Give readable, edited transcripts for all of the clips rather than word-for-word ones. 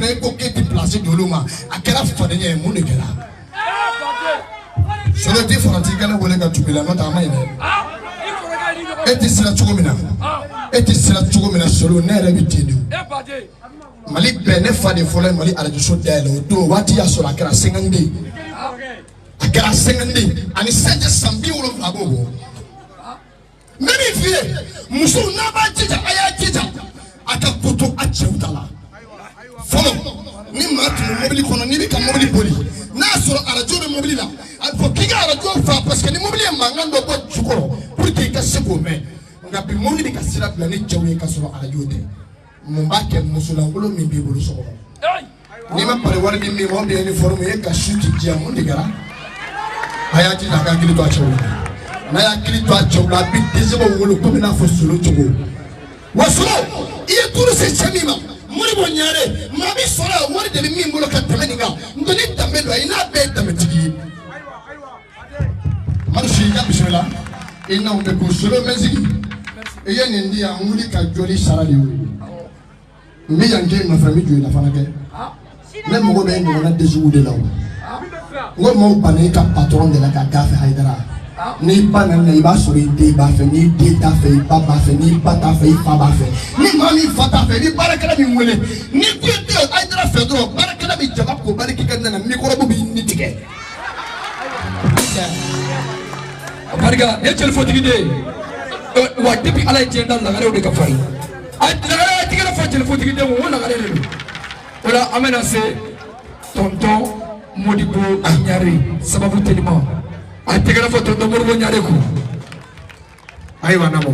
prenez coquet qui place de l'homme à quelle affaire est mon égala. Je le dis fanatique à la volet à tout la note à main. Et c'est la Chogomina. Et c'est la Chogomina solo n'est habité. Mali Benefa de Follet Mali à la Josodel, do what he has sur la Kara Sengandi. A Kara Sengandi, and he said just some people of Lago. Maybe fear, Musu Naba Tita, Ayatita, Ataputo Achutala. Follow Nimat, mobile economy, mobile body. Naso Arajo Mobila, and for Kiga Arajo for Pascal Mobile Mangando Chukoro, put take a simple man. Ngapi Moni Casilla Planet Joey Casoro Arajote. Mumbake Musula Ulo Mimbi Buluso. Nima Pariwari Mimi won't be any form of shoot Giamondigara. Ayati Nakaki to Acho. Naya Kilito Acho, a big disabled will come enough for Sulu to go. What's wrong? Here to say Chamima, Muribonyare, Mabi Sola, what did the Mimbo look at Tameninga? Don't the medal, I not bet them to give. Marushi Yapishula, in now the Kusuro Mezzi. Again, India, Mulika Jolly Saradi. Me and Jane, my family, you in Fanake. Let me go back and this wood alone. What more Panica patron de la Cafe Hydra? Ni pan and Nibasuri, de Baffy, ni Dita Fe, Papa Fe, ni Pata Fe, Papa Fe, ni Mammy Fata Fe, ni Baracalabi Willie, ni Hydra Fedro, Baracalabi Jabaco, Barakikan and Microbi Nitike. Parga, HL for the day. What did I like General Nagaroka fight? I think I fight for the one of the Ola Amena say, Tonton, Modibo, Anyari, Sababu Telimo. I take a photo of the Morbo Yareku. I want to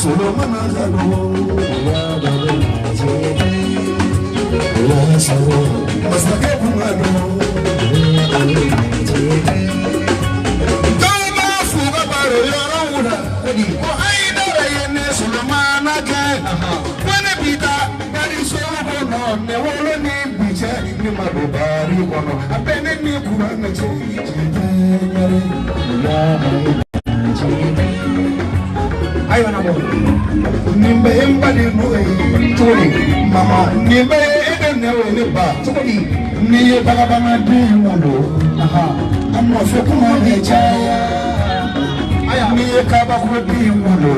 Solomon Mama, never never ba. Ni bagabama bimulo. I'm not sure come on the chaya. I am near Kabako bimulo.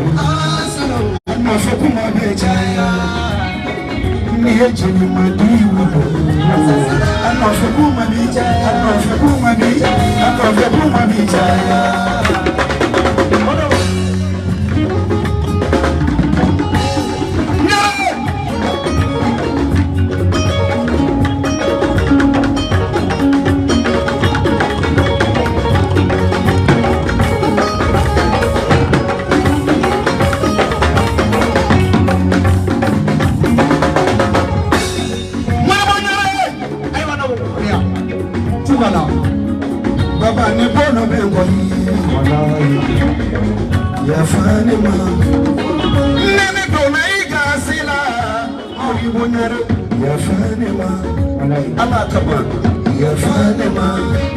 I'm not sure come on the chaya. Near Jimmy bimulo. I'm not sure come on the chaya. I'm not sure come on the chaya. I'm not sure come on the chaya. Baba ni bono bengo ya fani ma nene dona iga sila ori bonyere ya fani ma ala kama ya fani ma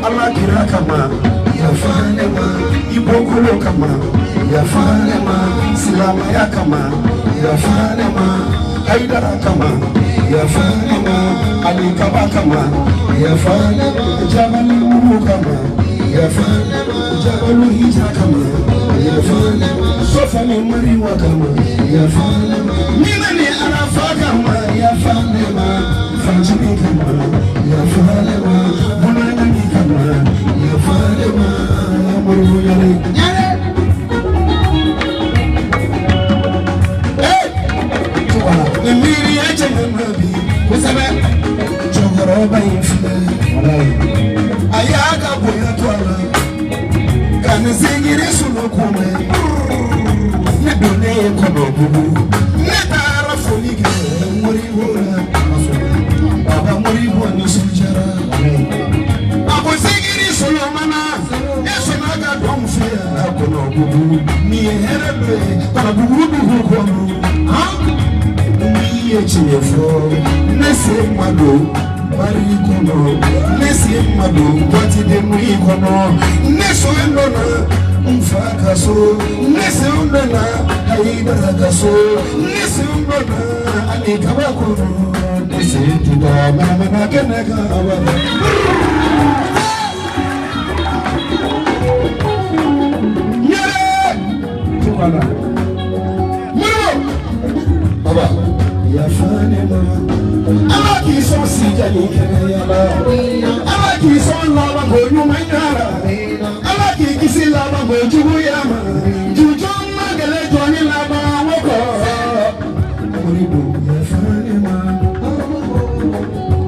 ala kira kama ya fani ma ibokolo kama ya fani ma silama ya kama ya fani ma haidara kama ya fani ma ali kama ya fani jabal uru kama ya fani jabalu hija kama ya fani sofa ni mariwa kama ya fani nina ni arafa kama ya fani ma fanjini kama ya fani ma bunana ni kama ya fani ma amuru yale Miri ya janabi kusabe chogoroba infle ayaga boya twala kanizingire sunokume nedone konobubu netara folige muri bora baba muri boni sujara abo zingire sulomana esonaga domfe konobubu ni herebe konobubu kono Chefo, Nessie Mado, Maricono, Nessie Mado, what did they make on all? Nesso and Donna, Umfakaso, Nessundana, Haidagaso, Nessundana, Ali Kabako, Nessie to the Mamanaga. Ya fanema ama ki so sijani kenela ama ki so lava go nyumanyara ama ki kisi lava go juyama jujo magele joni lava woko oribo ya fanema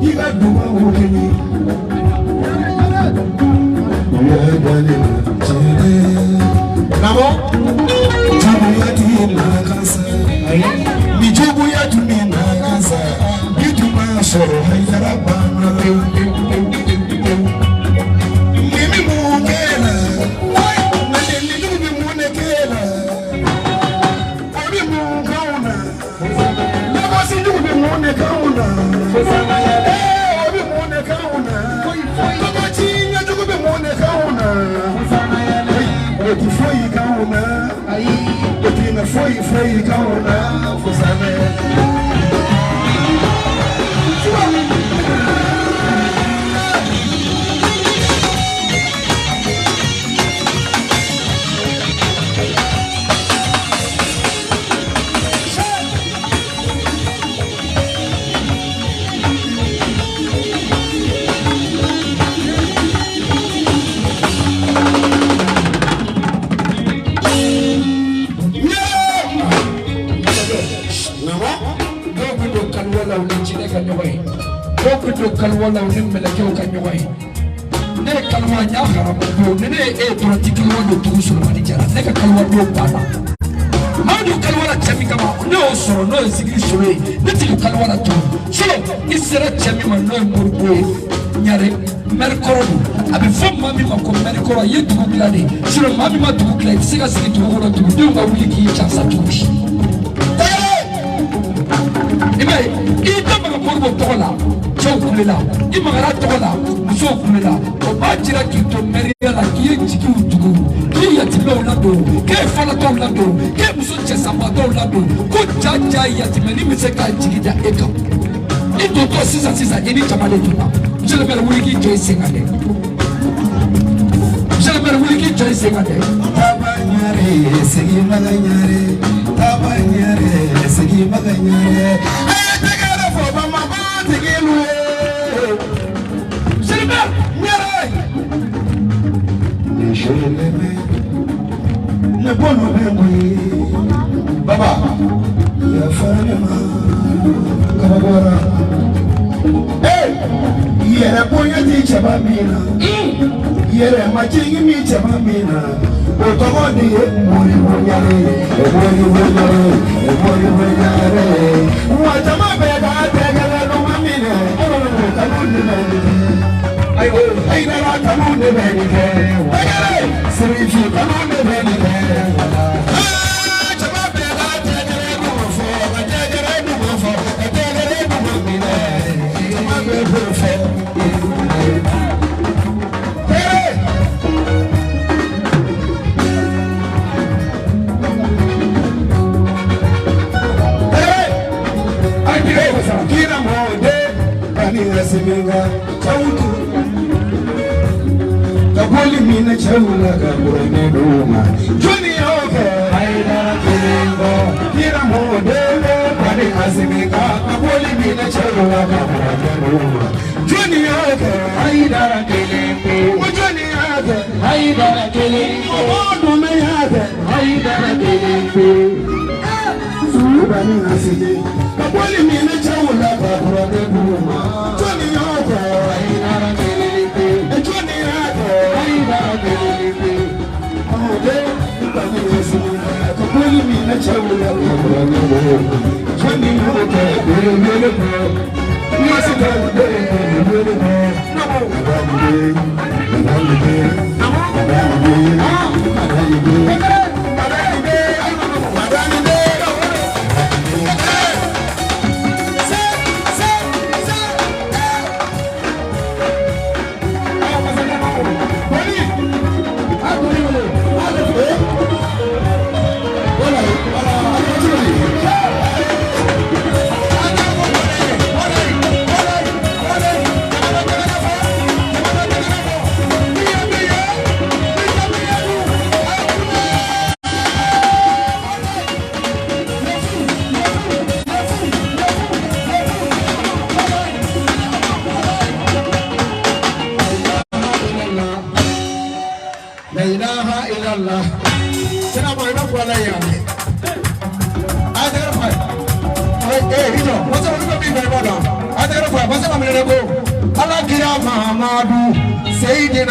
iga duma wokeni ya dale chede namo tabu ya tina kansa Mijubu ya tumina kansa Bituma soro haidara bana Mimi mungela Nadeli nubi munekela Obi mungauna Labasi nubi munekauna Obi munekauna Koko chinya nubi munekauna Oti foi kauna Otina foi kauna Fusane Kalwala unimela kyo kanyoi ne kalwa nya haram do ne e practical do tu sul mani jara ne ka kalwa do bana ma Madu kalwala chami kama no soro no zigiri shole niti kalwala to so isera chami ma no murbo nyare merkoro abi fam mami ma ko merkoro yetu glade siro mami ma tu glade siga sigi tu holo tu dunga wiki chasa tu ibe ita ma murbo tola chow kulela imagara tola muso kulela o ba jira ki to meriya la ki jiki utugu ki yatime o lado ke fala to lado ke muso chesamba to lado ko jaja yatime ni mise ka jigi da eka ito to sisa ini chamale tuna jele bel wiki joy singade jele bel wiki joy singade tabanyare sigi maganyare tabanyare sigi maganyare ay tagara fo mama ba tigilu jele bel nyare jele bel ne bono bengui baba ya farema kabara yere bonya ti chaba mina yere machingi mi chaba mina otomo di mori bonyare watama bega tegala no mamine kalunde beni ay dara kalunde beni tegale sirifi kalunde beni chaba bega tegala no fo tegala no fo tegala no mamine chaba bega Seminga chautu kaboli mina chaula kabone duma juni oke haidara kilingo kira modele bani aseminga kaboli mina chaula kabone duma juni oke haidara kilingo juni oke haidara kilingo bodu me oke haidara kilingo bani aseminga kaboli mina chaula kabone duma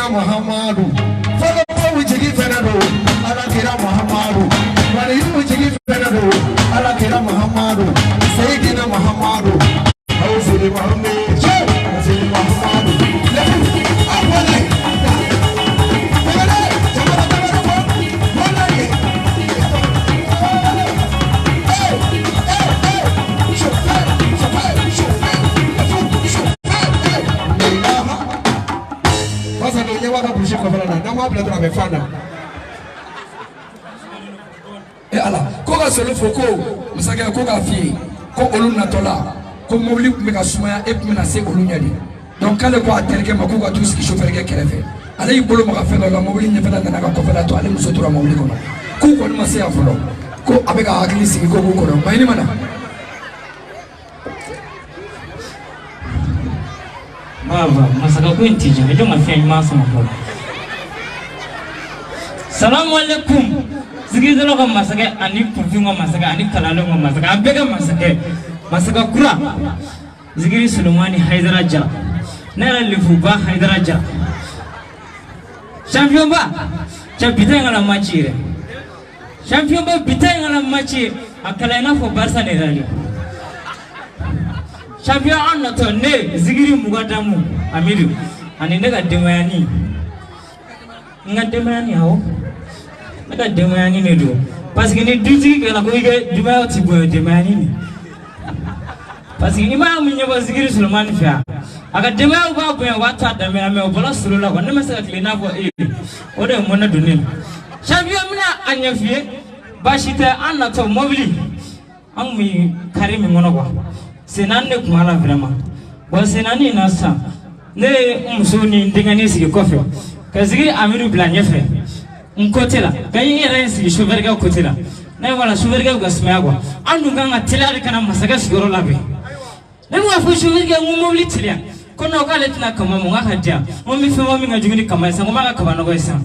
Muhammadu fala ko wujigi fenado ala kira Muhammadu wala yu wujigi fenado ala kira Muhammadu sayyidina Muhammadu awsiri Muhammad awsiri Muhammadu awale ala ko ka solo foko musaka ko ka fi ko olu natola ko mobili kun bɛ ka sumaya e kun bɛna se olu ɲɛ de donc k'ale ko a terikɛ ma k'u ka t'u sigi chauffeur kɛ kɛrɛfɛ ale y'i bolo maga fɛn dɔ la mobili ɲɛfɛla nana ka kɔfɛla to ale muso tora mobili kɔnɔ k'u kɔni ma se yan fɔlɔ ko a bɛ ka hakili sigi ko k'u kɔnɔ mayini mana baba masaka ko intija ejo mafia ma sama ko Assalamu alaikum zigizelo ko masaka ani pufingo masaka ani kalalo ko masaka abega masaka kura zigiri Sulumani Haidara Jara nara lifuba Haidara Jara champion ba champion ngala machire champion ba bitay ngala match akalena fo Barca ne rali champion an to ne zigiri mugadamu amiru ani nega demayani ngademayani hawo nega demayani ne do parce que ni duti kala ko ige demayo ti boyo demayani ni parce que imam ni ba zigiri Sulaiman fia aga demayo ba boyo wata damena me obola sululla ko ne masa klina ko o de mona dunin champion mina anya fie bashita an to mobili an mi karimi ngono ko senane kumala vraiment bon senani nasa ne musoni ndingani sigi kofe kazigi amiru blanye fe nkotela gayi era sigi shoverga kotela na wala shoverga gasmaya ko andu nganga tilari kana masaga sigoro labe ne mo afu shoverga ngumobili tilia kono kale tina kama mo ngaka dia mo mi fe mo mi ngajugini kama isa ngoma ka bano ko isa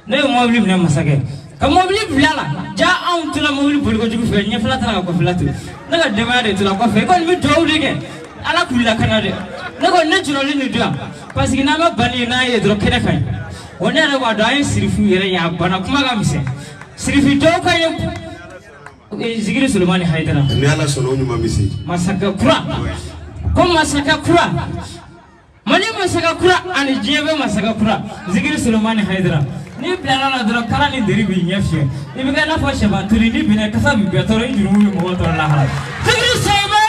ne mobili ne masaga ka mobili blala ja an tula mobili boli ko jugu fe nyefla tara ko flatu naga demade tula ko fe ko mi dowlige ala kulila kanade nago ne juroli ni dia parce que na ma bani na ye dro kene kan woni ara wa dai sirifu yere ya bana kuma ga mise sirifu do ka ye zigiri Sulaiman Haidara ni ala sono nyuma misi masaka kura ko masaka kura mani masaka kura ani jebe masaka kura zigiri Sulaiman Haidara ni blala la dro kala ni deribi nyefye ni biga na fo sheba turi ni bine kasa bi betoro injuru mo to la hala zigiri Sulaiman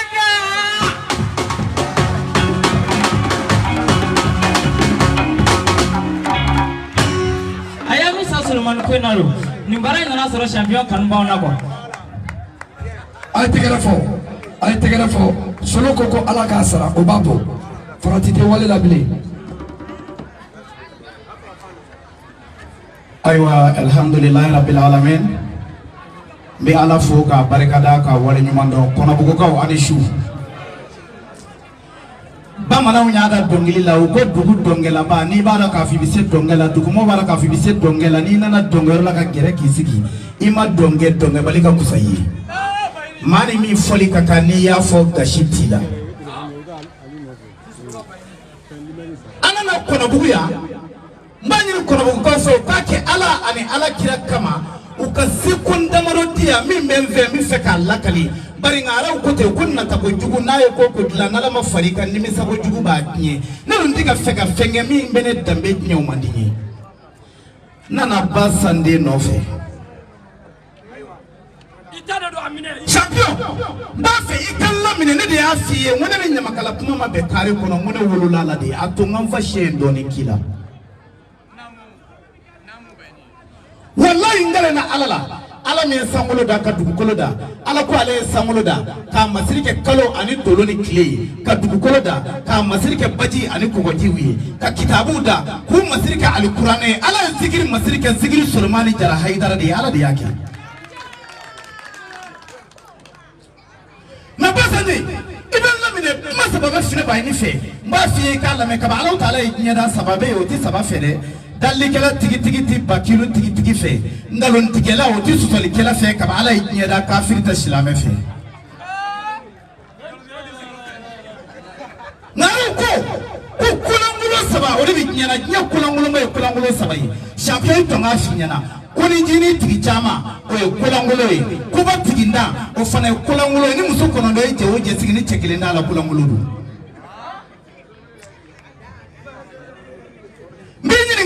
Sulaiman ko nalo ni bara ngana soro champion kan bauna ko ay tegera fo solo koko ala ka sara o babo faratite wale la bile aywa alhamdulillah rabbil alamin bi ala fo ka barakada ka wale nyumando kono bugo ka ani shu bamana unyada dongili la uko dugu dongela ba ni bara ka fi bise dongela dugu mo bara ka fi bise dongela ni nana dongero la ka gere kisigi ima donge balika kusayi mani mi foli kaka ni ya fo gashitila anana kono bugu ya mbani kono bugu ko so kake ala ani ala kira kama ukasikunda marodia mimbe mi feka lakali bari ngara ukote kunna tabo jugu naye ko ko dilana la mafarika ndimi sabo jugu ba nye nalo ndiga feka fenge mi mbene dambe nyo mandinye nana basande nofe itana do amine champion bafe ikalla mine ne de afiye wona ne nyamakala kuma mabe kare kono mona wolula la de atonga mfa shendo ni kila wallahi ngale na alala ala me sangulo da ka dugukolo da ala ko ale sangulo da ka masirike kalo ani dolo ni kile ka dugukolo da ka masirike baji ani kogoti wi ka kitabu da ku masirike alqur'ani ala zikiri masirike zikiri Sulaiman jara Haidara de ala de yake na basande ibn lamine masababa fine bayni fe mba fi ka lame ka ala taala nyada sababe oti sabafere dalli kala tigi bakilu tigi fe ndalon tigela o ti sutali kala fe ka ala nyeda kafir ta silame fe naru ko kulangulo saba o de nyana nya kulangulo saba yi champion to nga finyana ko ni jini tigi chama o kulangulo yi ko ba tiginda o fana kulangulo ni muso kono do je o je sigini chekile ndala kulangulo du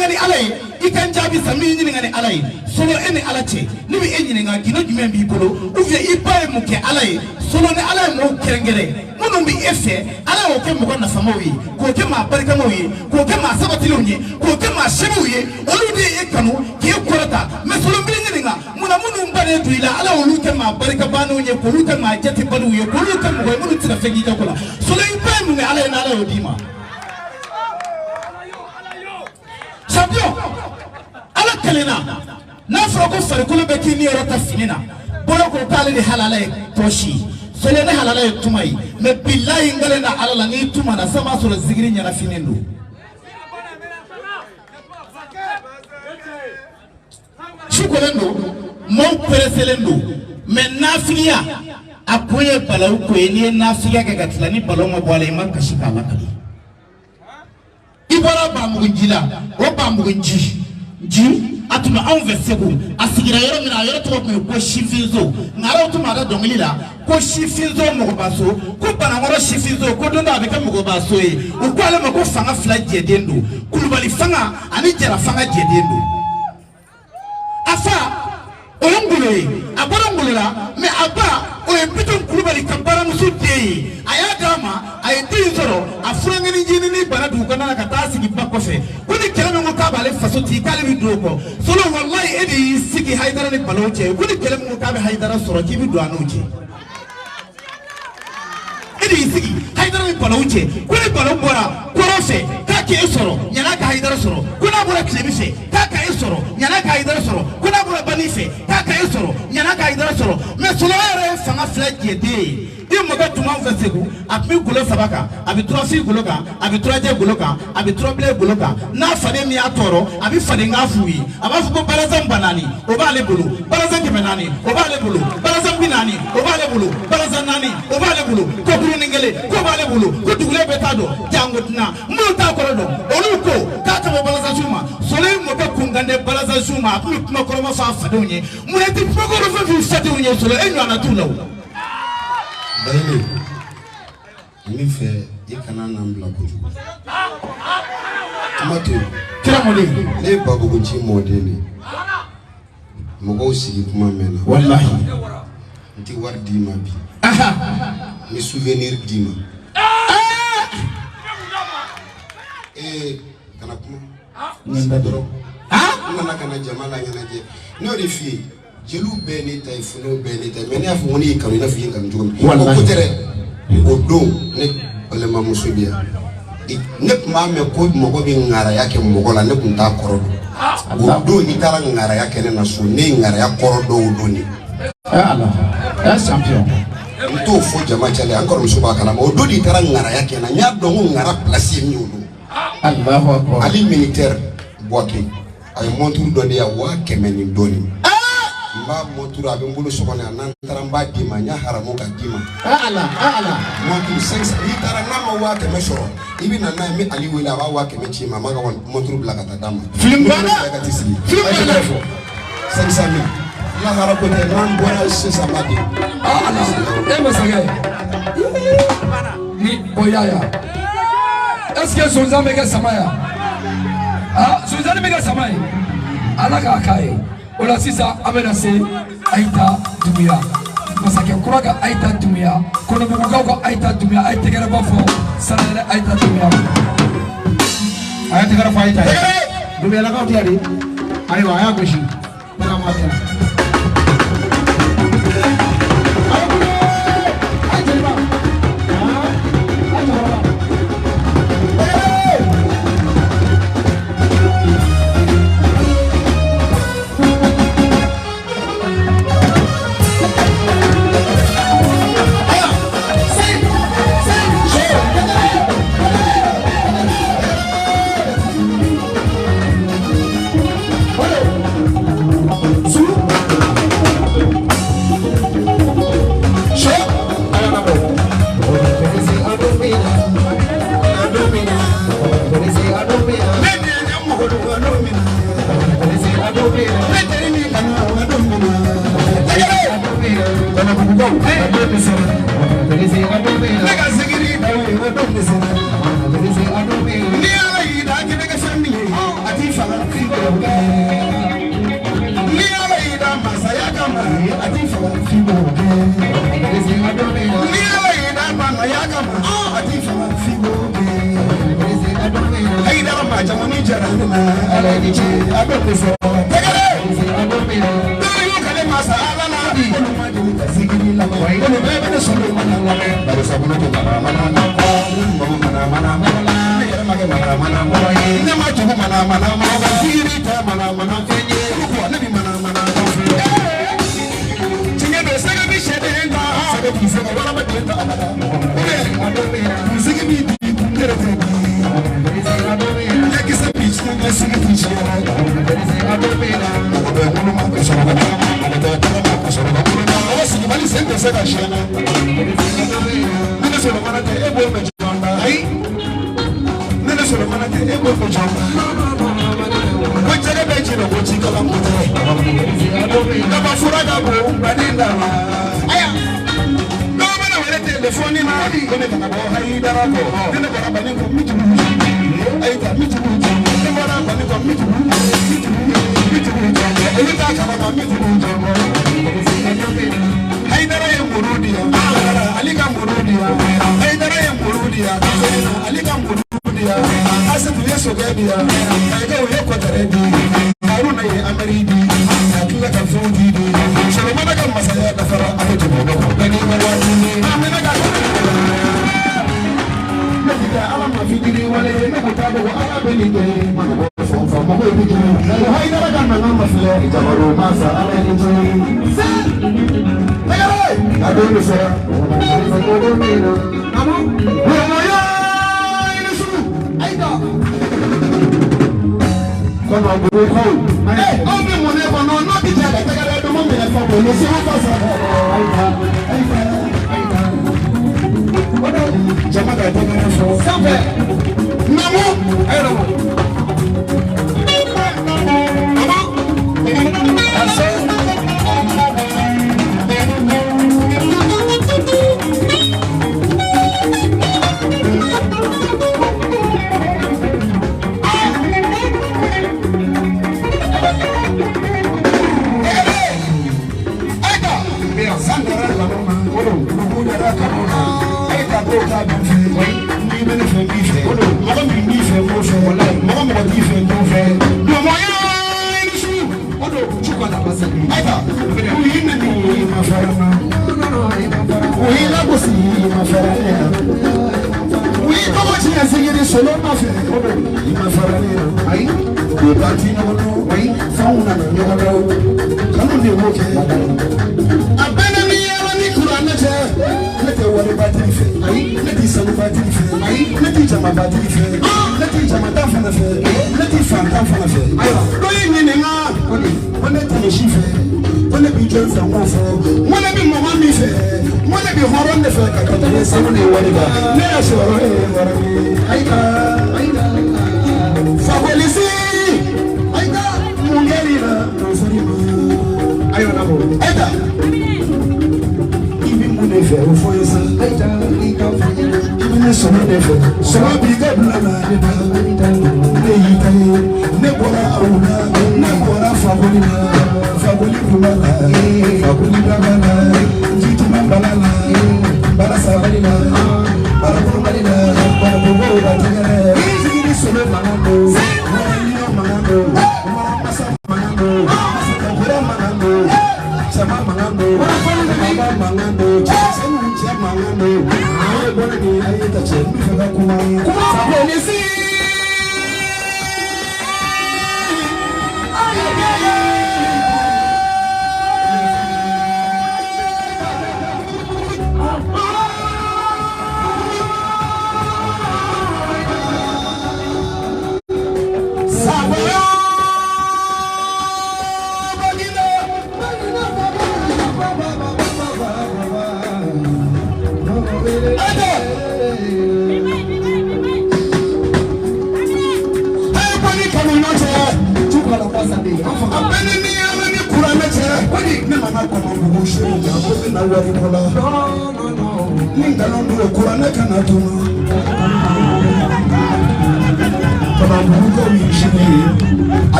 ngani alay ikan jabi sami ni ngani alay solo eni alache ni bi enyi nga gino jume bi bolo ou bien ipae muke alay solo ne alay mo kerengere mono bi efe alay o ke mo na famowi ko ke ma barika mowi ko ke ma sabatilonye ko ke ma shebuye olude ekanu ke korata me solo bi ni nga muna munu mbare duila alay olu ke ma barika banonye ko lu ke ma jeti banuye ko lu ke mo munu tira fegi jakola solo ipae mu alay na alay odima champion ala kalena na froko farikolo be kini rota finina bolo ko tale ni halala toshi sele ne halala tumai me billahi ngalena ala ni tuma na sama solo zigiri nyana finendo shukolendo mo pereselendo me nafiya akoye balaw ko eni nafiya ga gatlani balongo bole makashika makali ibara ba mugunjila o ba mugunji ji atuma anw fɛ Segu a sigira yɔrɔ min na a yɔrɔ tɔgɔ tun ye ko Sifinzo ngaraw tun b'a da dɔnkili la ko Sifinzo mɔgɔbaso ko Banakɔrɔ Sifinzo ko don dɔ a bɛ kɛ mɔgɔbaso ye u ko ale ma ko fanga fila jɛden don Kulubali fanga ani Jara fanga jɛden don a fa o ye Ngolo ye a bɔra Ngolo la mais a ba o ye Bitɔn Kulubali ka baramuso den ye a y'a d'a ma a ye den sɔrɔ a furankɛni ɲinini bana dugu kɔnɔna na ka taa sigi ba kɔfɛ ko ni kɛlɛ min ko k'a b'ale faso ci k'ale bɛ don o kɔ Solo walayi e de y'i sigi Hayidara ni Balawu cɛ ko ni kɛlɛ min ko k'a bɛ Hayidara sɔrɔ k'i bɛ don a n'o cɛ e de y'i sigi Hayidara ni Balawu cɛ ko ni Balawu bɔra kɔrɔ fɛ k'a k'e sɔrɔ yan'a ka Hayidara sɔrɔ ko n'a bɔra Tilebin fɛ k'a ka e sɔrɔ yan'a ka Hayidara sɔrɔ ko n'a bɔra Bani fɛ k'a ka e sɔrɔ yan'a ka Hayidara sɔrɔ mais Solo yɛrɛ ye fanga fila jɛden ye i mɔkɛ tuma fɛ Segu a tun bɛ golo saba kan a bɛ turafin golo kan a bɛ turajɛ golo kan a bɛ turabilen golo kan n'a faden min y'a tɔɔrɔ a bɛ faden k'a f'u ye a b'a fɔ ko balazan ba naani o b'ale bolo balazan 400 o b'ale bolo balazan 40 o b'ale bolo balazan 4 o b'ale bolo ko kurunin kelen ko b'ale bolo ko dugulen bɛɛ t'a dɔn jango tɛna minnu t'a kɔrɔ dɔn olu ko k'a ka bɔ balazan su ma Solo ye mɔkɛ kunganden balazan su ma a tun bɛ kuma kɔrɔma fɔ a fadenw ye mun ye ti kuma kɔrɔfɛn f'i fadenw ye Solo e ɲɔgɔnna t'u la o. Bayele min fɛ I kana n'an bila kojugu kuma to kira mɔden ne ye Babugunci mɔden de mɔgɔw sigi kuma mɛn na wallahi n tɛ wari d'i ma bi n bɛ souvenir d'i ma kana kuma n dɔrɔn n nana ka na jama la ɲɛnajɛ ne y'o de f'i ye jeliw bɛɛ ne ta ye funɛw bɛɛ ne ta ye mais ne y'a fɔ ko ne y'i kanu i n'a fɔ i ye n kanu cogo min o ko tɛ dɛ o don ne balimamuso bɛ yan ne tun b'a mɛn ko mɔgɔ bɛ ŋaraya kɛ mɔgɔ la ne tun t'a kɔrɔ dɔn o don i taara ŋaraya kɛ ne na so ne ye ŋaraya kɔrɔ dɔw don de n t'o fɔ jama cɛla an kɔrɔmuso b'a kalama o don de i taara ŋaraya kɛ na n y'a dɔn ko ŋara place ye min y'o don ali militaire Buwake a ye monture dɔ de yan 100 ni dɔɔnin n b'a monture a bɛ n bolo so kɔnɔ yan n'an taara n b'a d'i ma n y'a haramu ka d'i ma monture 500 n'i taara n'a ma 100 sɔrɔ i bɛ na n'a ye n bɛ Ali wele a b'a 100 ci ma a b'a ka monture bila ka taa d'a ma film banna ka t'i sigi 500 000 lahara ko tɛ n'an bɔra sisan n b'a di e masakɛ ni o y'a ya est-ce que Sonsan bɛ kɛ sama ya Sonsan bɛ kɛ sama ye Ala k'a k'a ye o la sisan an bɛna se Ayita Dunbuya masakɛ kura ka Ayita Dunbuya Kɔnɔbugukaw ka Ayita Dunbuya a ye tɛgɛrɛba fɔ sanayɛlɛ Ayita Dunbuya a ye tɛgɛrɛ fɔ Ayita ye Dumbuyalakaw tɛ yan de ayiwa a y'a gosi do ko ci kala mo te da ba fura da bo baninda aya no bana wala telefoni na di ko ne kana bo haidara ko ne bara banin ko mitu ay ta mitu ne bara banin ko mitu ay ta kana ma mitu haidara ya murudiya ali ka murudiya haidara ya murudiya ali ka murudiya asatu yeso gabiya ay ga we ko taredi haruna ya amaridi akila ka fudi shalo mana ka masaya da fara ato bo da ni ma wani ni amena ka da ala ma fidiri wale na ko ta bo ala beni ke ma ko fo fo ma ko bi na haidara ka na ma fle itabaru masa ala ni ni adonu sera amo moya inisu aida kono buru ko o bi mo ne kono no bi je da tagara do mo me le fo no se ho fa sa aida odo jama da tagara fo sabe namo ayo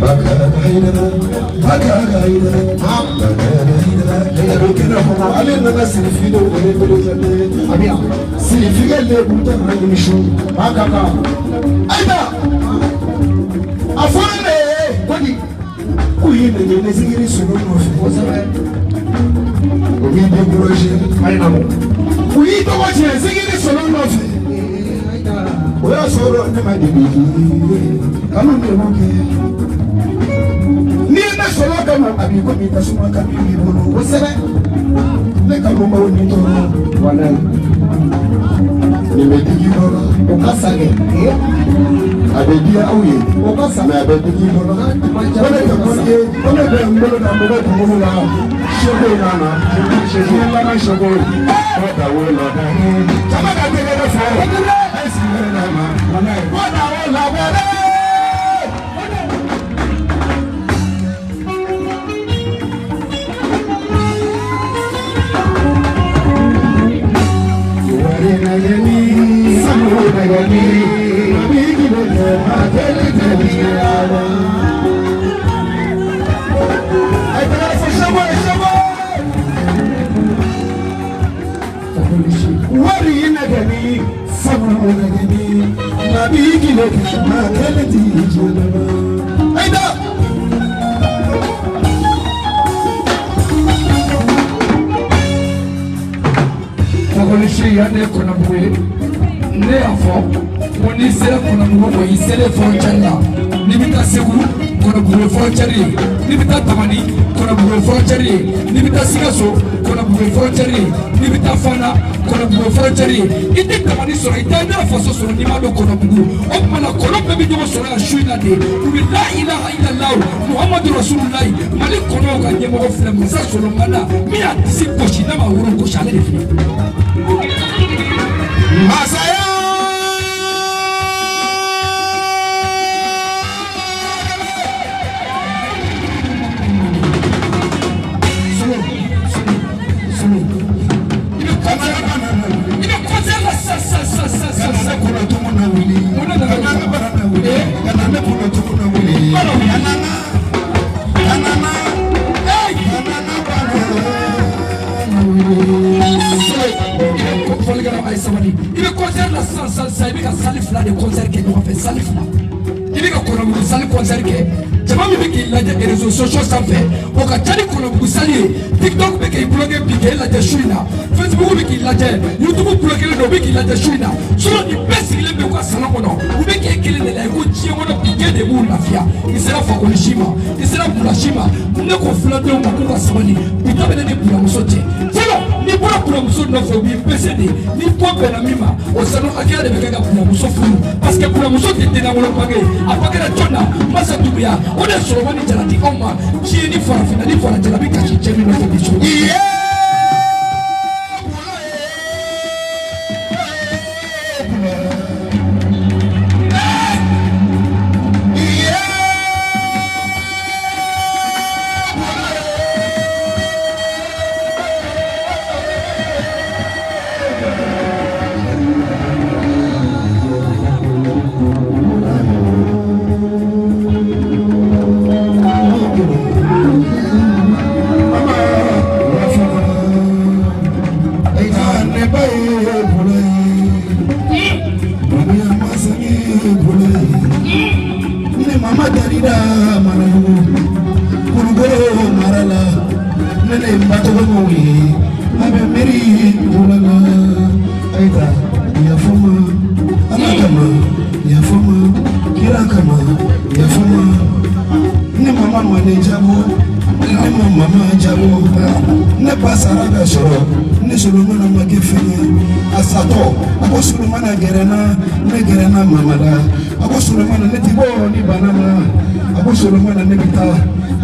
Baka do kina kono ale nana sirifido wele wele zade abia sirifige le buta na misho makaka aida afona le kodi kuyi ne ne sigiri sunu no fo sabe omi de proje aina mo kuyi to wa je sigiri sunu no fo aida oya soro ne ma de bi kanu ne mo ke ni na solo kama abi ko mi tasuma ka bi bolo wo sebe le ka mo ni to wala ni me digi bolo o ka sage abe dia awye o ka sa me abe digi bolo wala ka ko ye wala be mbolo na mbolo ko mo la shego na na shego la na shego o da wo la da chama ka te le fo ai si na ma wala wala wala ne kona buwe ne afo woni sere kona buwe ko isere frontier ni bita segu kona buwe frontier ni bita tamani kona buwe frontier ni bita sigaso kona buwe frontier ni bita fana kona buwe frontier ite tamani soro ite na faso soro ni ma do kona buwe o mana kono be bi do soro ashuina de bi la ilaha illallah muhammadu rasulullah mali kono ga nyemo ko fle musa soro mana mi atisi koshi na ma wuro ko shale de fi Masaya il me concerne la salsa, il me salif là de concert que nous on fait salif là. Il me concerne salif concert que jama mi be ki lajɛ réseaux sociaux sanfɛ o ka ca ni kɔnɔbugu sali ye tiktok bɛ k'i bloqué bi k'e lajɛ su in na facebook bɛ k'i lajɛ youtube bloqué don o bɛ k'i lajɛ su in na sinon nin bɛɛ sigilen bɛ u ka salon kɔnɔ u bɛ k'e kelen de la ye ko diɲɛ kɔnɔ bi k'e de b'u lafiya i sera fakoli si ma i sera bula si ma ne ko filadenw ma k'u ka sabali bi ta bɛ ne ni buramuso cɛ fɔlɔ n'i bɔra buramuso nɔfɛ u b'i pese de n'i bɔ bɛnna min ma o sanu hakɛya de bɛ kɛ ka buramuso furu parce que buramuso tɛ dennankolo bange a bangera jɔn na masa duguya o de sɔrɔ ni jalati anw ma diɲɛ ni farafinna ni farajɛla bɛ kasi cɛ min nɔfɛ bi so.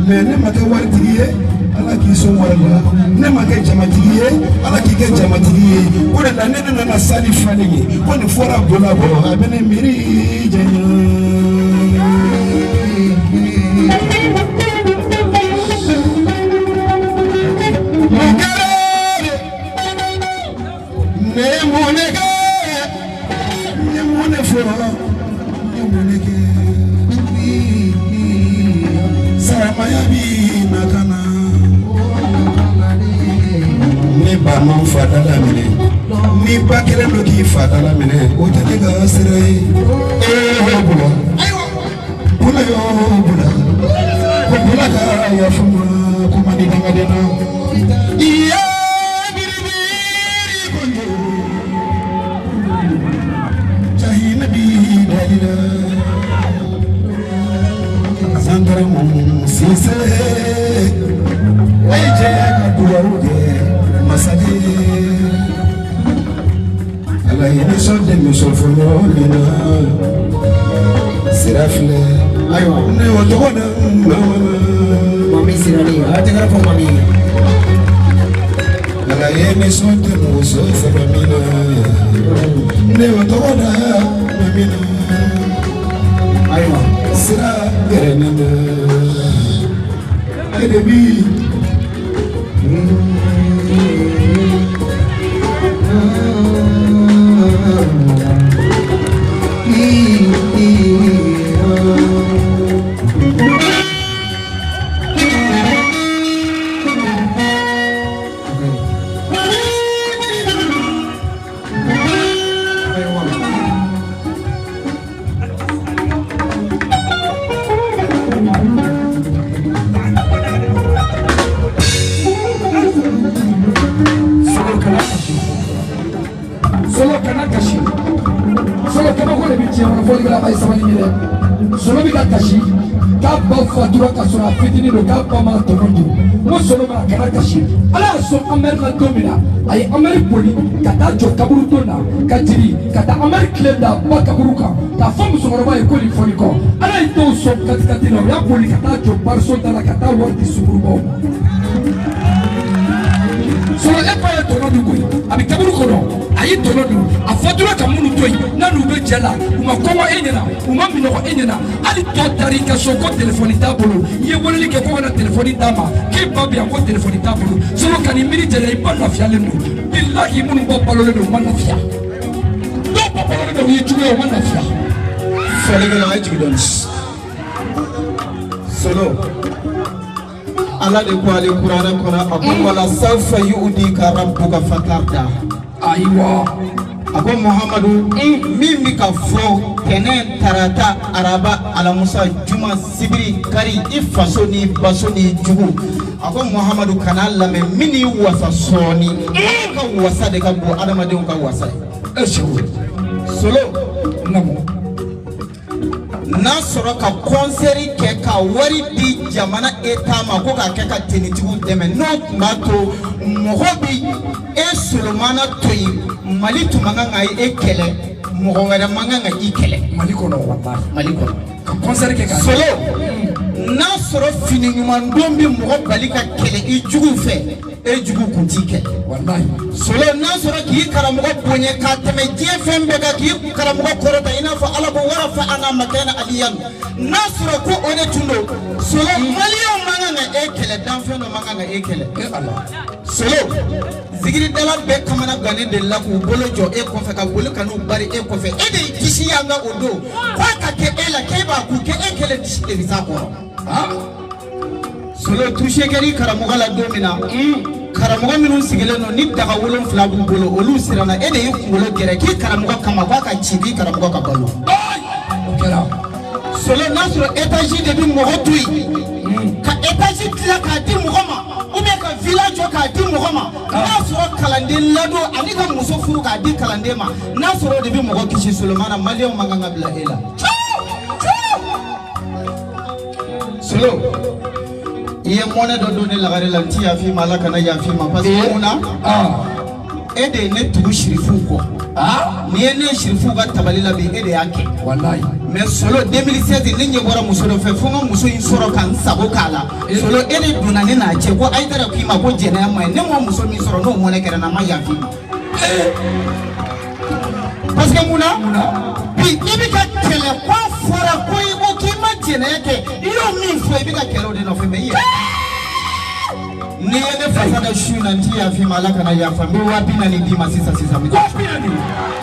Mais ne ma kɛ waritigi ye ala k'i sɔn wari la ne ma kɛ jamatigi ye ala k'i kɛ jamatigi ye o de la ne nana sali falen ye ko nin fɔra bola bɔ a bɛ ne miiri janya ne mun ne kɛ ne mun ne fɔra ne mun ne kɛ Saramaya bi nakana ba man fa dala minɛ ni ba kelen dɔ k'i fa dala minɛ o tɛ ne ka sira ye bula bula yo bula ko bula ka yafa ma ko man di danga de na iya biribi kondo jahina bi dalila sandra mu sise ay je ka duwaruge masadi ala yini sonde misofolo mina sirafle ayo ne wotona mami sirani atagara ko mami ala yini sonde misofolo mina ne wotona mami ayo sira gerenende edebi solo bi ka kasi k'a ba fatura ka sɔrɔ a fitinin don k'a ba ma tɔnɔ dun ko solo ma kana kasi ala y'a sɔn amɛri la don min na a ye amɛri boli ka taa jɔ kaburu don na ka jigin ka taa amɛri tile da ba kaburu kan k'a fɔ musokɔrɔba ye ko nin fɔli kɔ ala ye dɔw sɔn katikati la o y'a boli ka taa jɔ bariso da la ka taa wari di sungurubaw ma solo e ba ye tɔnɔ dun koyi a bɛ kaburu kɔnɔ a ye tɔnɔ dun a fatura ka minnu to yen n'a n'u bɛ jɛ la u ma kɔngɔ e ɲɛna u ma minɔgɔ e ɲɛna hali tɔ taara i ka so ko telefɔni t'a bolo i ye weleli kɛ ko ka na telefɔni d'a ma k'e ba bɛ yan ko telefɔni t'a bolo solo ka nin miiri jɛla i ba lafiyalen don bilahi minnu ba balolen don u ma lafiya dɔw ba balolen don u ye juguya u ma lafiya. fɔlikɛla a ye jigin dɔɔni solo ala de ko ale kuranɛ kɔnɔ a ko wala sawfa yu'tika rabbuka fatarda ayiwa a ko muhamadu min bɛ ka fɔ tɛnɛ tarata araba alamusa juma sibiri kari i faso ni baso ni jugu a ko muhamadu kana lamɛn min y'i wasa sɔɔni ka wasa de ka bon adamadenw ka wasa ye e seko solo namu n'a sɔrɔ ka kɔnsɛri kɛ ka wari di jamana eta ma ko k'a kɛ ka tenitigiw dɛmɛ n'o tun b'a to mɔgɔ bi e solomana to yen mali tun man kan ka e kɛlɛ mɔgɔ wɛrɛ man kan ka i kɛlɛ mali kɔnɔ walahi mali kɔnɔ ka kɔnsɛri kɛ ka solo n'a sɔrɔ fini ɲuman don bɛ mɔgɔ bali ka kɛlɛ i jugu fɛ e jugu kun t'i kɛlɛ walahi solo n'a sɔrɔ k'i karamɔgɔ bonya k'a tɛmɛ diɲɛ fɛn bɛɛ kan k'i karamɔgɔ kɔrɔta i n'a fɔ ala ko wara fa ana makɛna aliyan n'a sɔrɔ ko o de tun don solo maliyɛnw man kan ka e kɛlɛ danfɛn dɔ man kan ka e kɛlɛ solo zigiridala bɛɛ kamana gannen de la k'u bolo jɔ e kɔfɛ ka boli ka n'u bari e kɔfɛ e de y'i kisi yan ka o don k'a ka kɛ e la k'e b'a k'u kɛ e kɛlɛ disi de bɛ s'a kɔrɔ solo touché kɛr'i karamɔgɔ la don min na karamɔgɔ minnu sigilen don ni daga 7 b'u bolo olu siranna e de y'i kunkolo gɛrɛ k'i karamɔgɔ kama k'a ka ci di karamɔgɔ ka balo o kɛra solo n'a sɔrɔ étage de bɛ mɔgɔ to yen ka étage dilan k'a di mɔgɔ ma ou bien ka village jɔ k'a di mɔgɔ ma n'a sɔrɔ kalanden ladon ani ka muso furu k'a di kalanden ma n'a sɔrɔ o de bɛ mɔgɔ kisi solomana maliyɛnw man kan ka bila e la solo i ye mɔnɛ dɔ don ne lagare la n ti yafi ma ala kana yafi ma parce que mun na e de ye ne tugu sirifuw kɔ ni ye ne sirifuw ka tabali la bi e de y'a kɛ walahi mais solo 2016 ne ɲɛ bɔra muso dɔ fɛ fo n ka muso in sɔrɔ ka n sago k'a la solo e de donna ne n'a cɛ ko ayidara k'i ma ko jɛnɛya ma ye ne m'o muso min sɔrɔ n'o mɔnɛ kɛra n na n ma yafi ma parce que mun na bi i bɛ ka kɛlɛ ko fɔra ko i ko k'i ma jɛnɛya kɛ i y'o min fɔ i bɛ ka kɛlɛ o de nɔfɛ mais i yɛrɛ ni ye ne fasa da su na n ti yafi ma ala kana yafa n bɛ 40 d'i ma sisan sisan n bɛ taa 40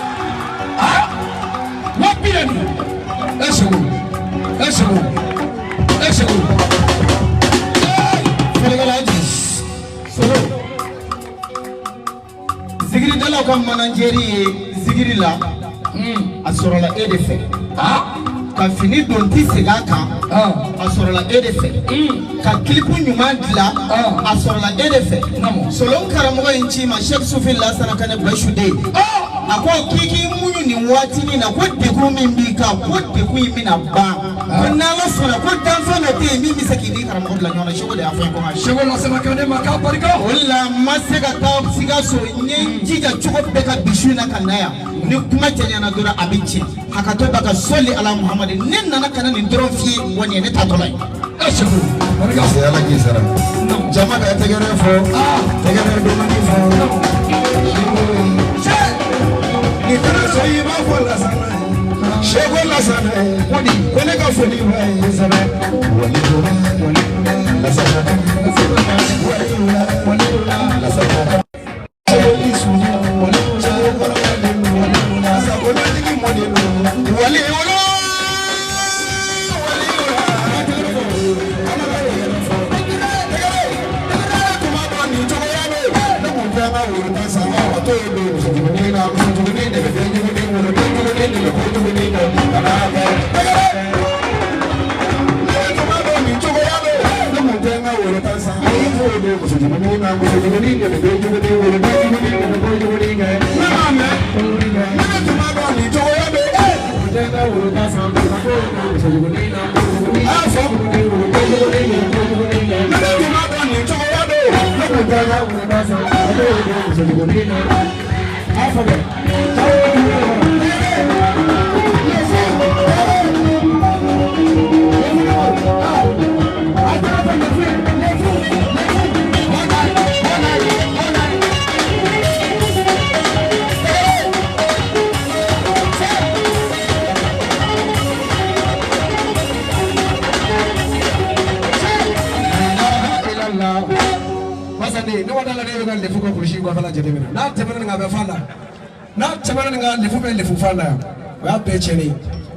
Eshego Fɛlɛkɛla solo ala ka manajeri zigiri la a sɔrɔla e de fɛ ka fini don ti segin a kan a sɔrɔla e de fɛ ka kilipu ɲuman dilan a sɔrɔla e de fɛ solon karamɔgɔ in ci ma Sheikh Sufi Lasana Kane Bashude a ko k'i k'i muɲu nin waatinin na ko degun min b'i kan ko degun in bɛna ban ko n'Ala sɔnna ko danfɛn dɔ bɛ yen min bɛ se k'i ni karamɔgɔ bila ɲɔgɔn na Sheikh de y'a fɔ n ye ko Sheikh Lasana Kane ma k'a barika o la n ma se ka taa Sikaso n ye n jija cogo bɛɛ ka bi su in na ka na yan ni kuma janyana dɔrɔn a bɛ tiɲɛ hakɛto b'a ka sɔli ala Muhamadi ne nana ka na nin dɔrɔn f'i ye wa nin ye ne taatɔla ye barika se ala k'i sara jama ka tɛgɛrɛ fɔ tɛgɛrɛ domani fɔ ni kɛra so i b'a fɔ Lasana Sheikh Lasana ko ne ka foli b'a ye sɛbɛ wali Lasana Lasana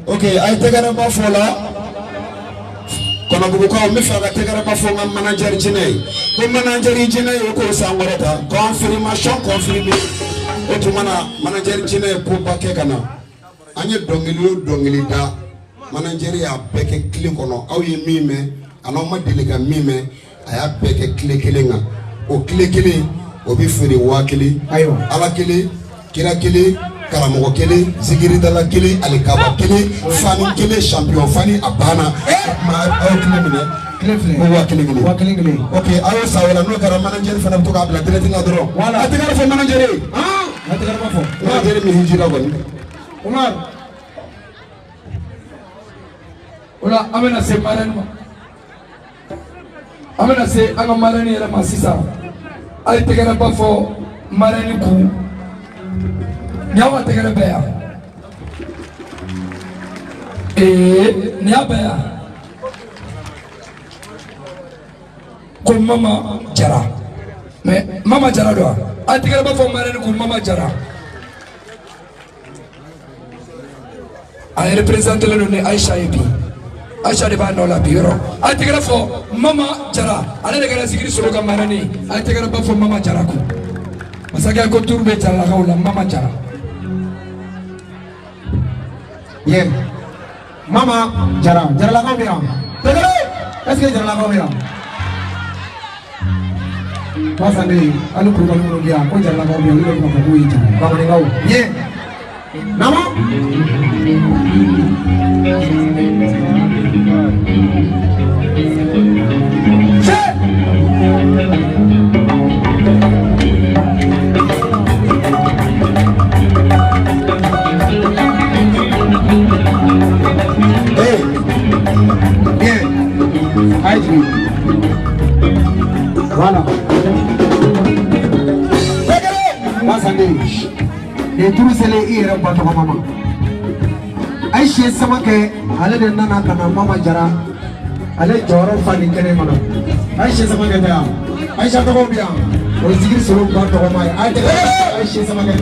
ok ay tegara ba fola kono bugu ko mi fa tegara ba fo ngam manager jinay ko manager jinay ko sangorata confirmation confirmé o to mana manager jinay ko bakke kana anye dongili da manager ya beke kli kono aw ye mime ano ma deliga mime aya beke kli kelenga o kli kele o bi fere wakili ayo ala kele kira kele karamɔgɔ kelen zikiri dala kelen alikaba kelen fani kelen champion fani a banna ma aw kelen minɛ ko wa kelen ok aw y'o san wɛrɛ n'o kɛra manager fana bɛ to k'a bila direct la dɔrɔn a tɛ kɛra fɔ manager ye a tɛ kɛra fɔ manager min hijira kɔni Umar o la an bɛna se marraine ma an bɛna se an ka marraine yɛrɛ ma sisan a ye tɛgɛrɛ ba fɔ marraine kun Nyawa tegere bɛɛ yan nin y'a bɛɛ yan ko Mama Jara mais Mama Jara don a tegere b'a fɔ marraine ko Mama Jara a ye représenté le don ni Aïcha ye bi Aïcha de b'a nɔ la bi yɔrɔ a tegere fɔ Mama Jara ale de kɛra zikiri solo ka marraine a ye tegere b'a fɔ Mama Jara ko masakɛ ko turu bɛ jaralakaw la Mama Jara. Yeah. Mama Jara lakaw bɛ yan est-ce que Jara lakaw bɛ yan Masande ali kulubali minnu bɛ yan ko Jara lakaw bɛ yan olu bɛ kuma fɔ k'o ye Jara bamanankaw yeah. Nama voilà. Masande et tout c'est les héros pour maman. Aïcha sama ke ale de nana kana Mama Jara ale jɔyɔrɔ fa ni kɛnɛ kɔnɔ Aïcha sama ke ya Aïcha tɔgɔ bi yan o ye zikiri solo ba tɔgɔ ma ye Aïcha sama ke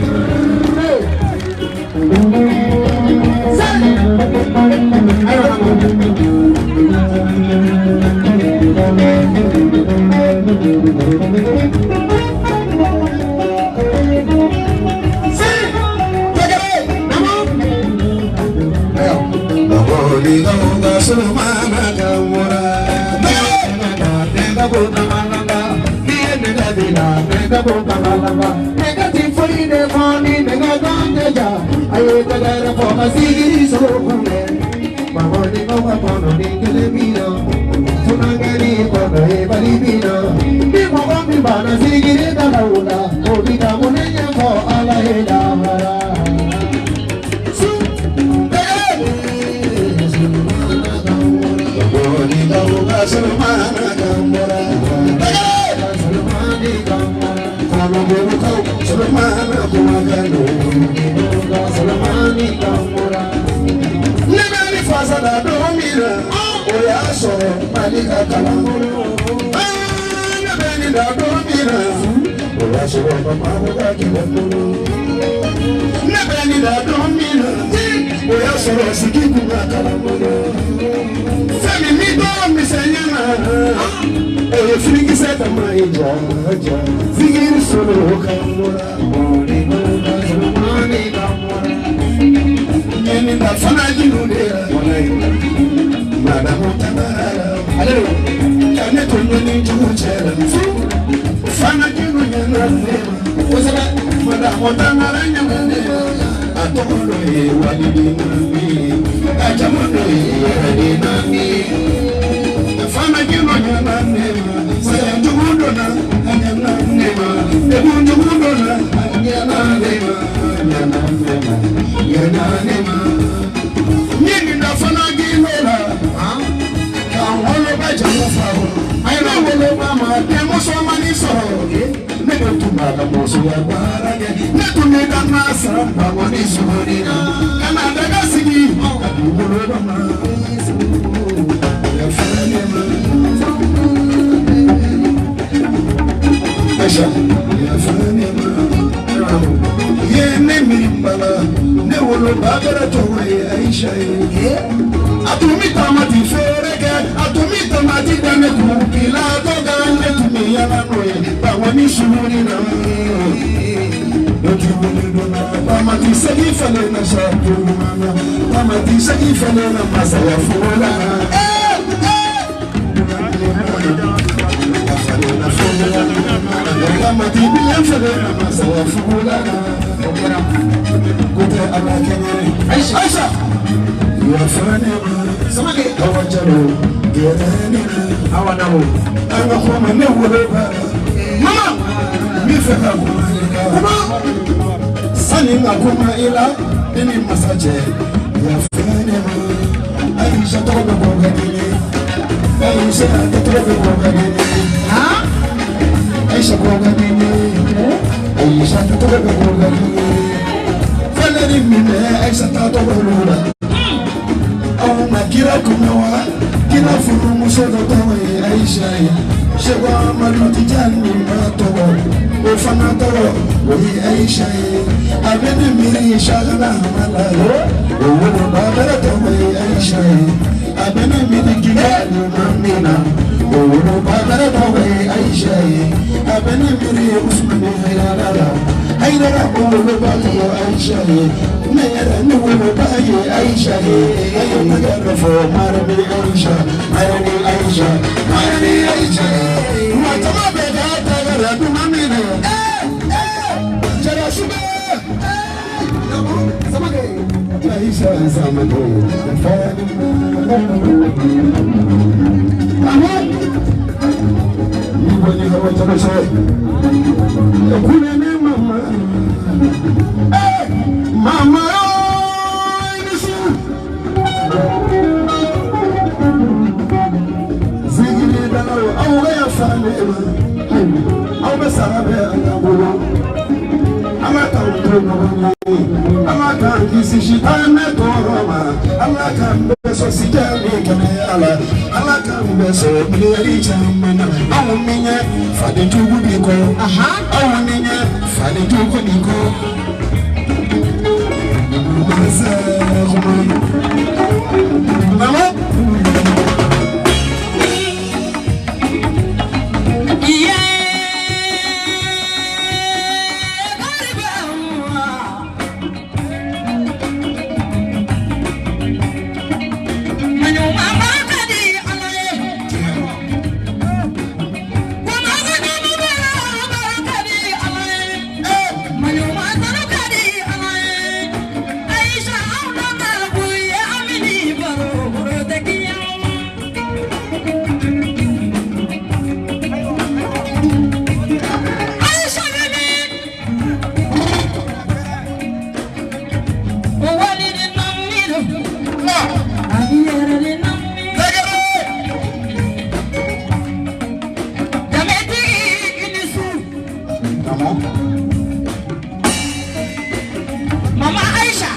Mama Aisha.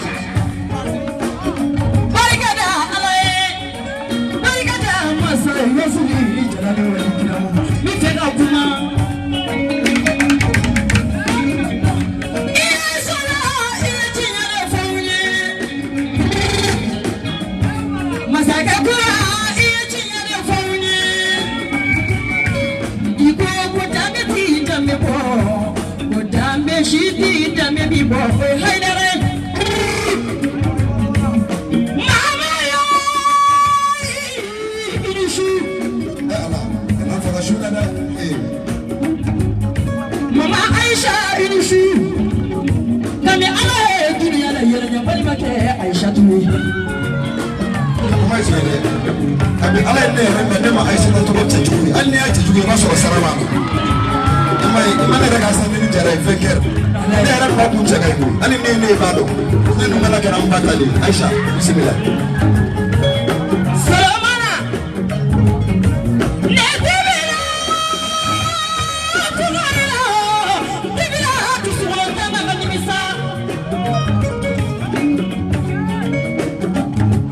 Barikada alaye. Barikada masai yasuli jalalo ikiramu. Mitena kuma. Isala ichinyale faunye. Masaka kura ichinyale faunye. Iko kutame tijame po. Kutame shiti tame bibo. Haidare. Mama Aisha inushi nami ala dunia la yere nyambali make Aisha tumi Kuma isere abi ala ne rembe ma Aisha to ko tjugi alni ya tjugi ma so sarama amai imane daga sanni jara feker ne ara ba ku tsaga ku ali ne bado ne no mala kana mbatali Aisha bismillah salamana ne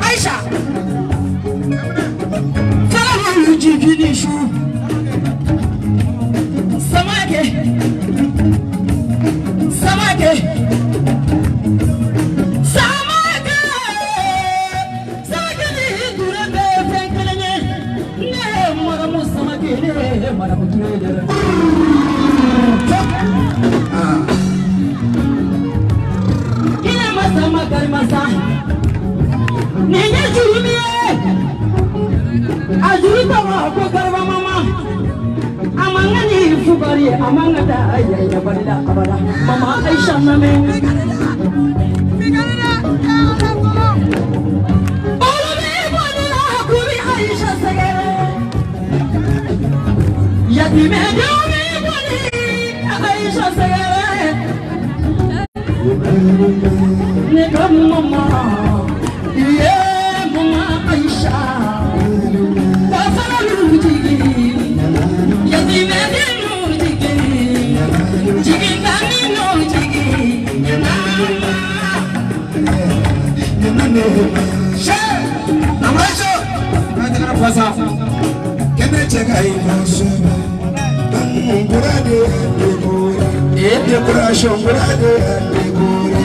Aisha salamu jibinishu samake samake samake samake ni durebe fenkelene ne maramu samake ne maramu turede ina masama karimasa Nenya jurumie ajuru tawa ko karba mama amangani fubari amangata ayya barida abada mama Aisha name Olome bonira kuri Aisha sagere yatime dumi boni Aisha sagere ne kam mama Mama Aisha, Bafana Lujigi, Yatime Lujigi, Jigi Kani Lujigi, Aisha nataka pasa kene cheka imoso ngurade decoration ngurade dekore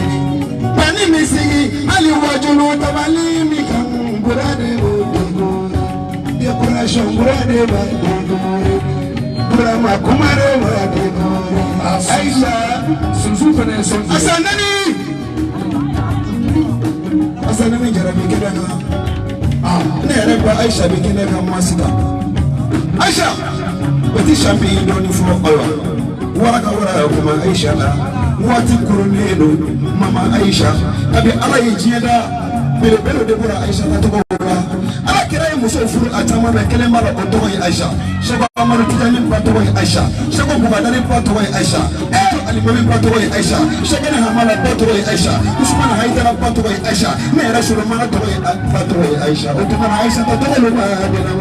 pani misigi ali wajulu tabali mi kan ngurade dekore decoration ngurade ba dekore burama kumare ba dekore Aisha sunsu fene son asanani jarabi kedana ne reba Aisha be kedana masita Aisha bati champion doni fo oyo waraka kuma Aisha la wati kurunelo mama Aisha abi ala yijieda bele de bora Aisha ta to bora ala kira muso furu atama be kele mala oto Aisha shaba amaru tijani pato Aisha shaba kubadani pato Aisha alimami pato Aisha shaba na hamala pato Aisha usman haidara pato Aisha ne rasul mala to pato Aisha otuma Aisha ta to lo ma de na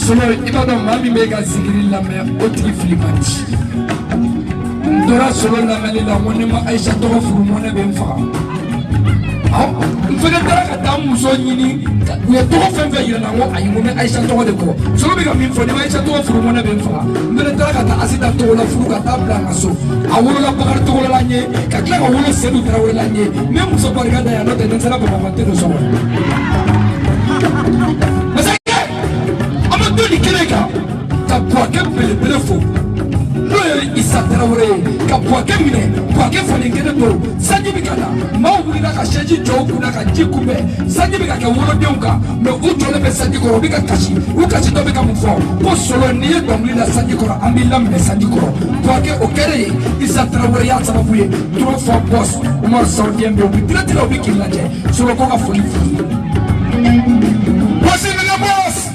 Solo ibada mami mega zikiri la me otri flipati Dora solo la mele la monema Aisha to furu mona benfa Mfega dara ka muso nyini we to fenfe yira na wo ayi mo Aisha to de ko solo be ga min fo de Aisha to furu mona benfa mbele dara ka ta asida to la furu ka ta bla ngaso awolo la bakar to la nye ka kla ka wolo sedu dara wala nye même muso barga da ya no de nsala ba ba te do so Doni keleka ka poake bele fo no Isa Traoré ka poake mine poake fo ne ngene do sanji bikala mawu bina ka sheji joku na ka jikube sanji bika wolo deunka me utole be sanji koro bika kashi u kashi do bika mufo po solo ni dongli la sanji koro ambila me sanji koro poake okere Isa Traoré ya sababu ye 3 fois boss Omar Saudi mbe obi tira obi kilaje solo ko ka foli boss me na boss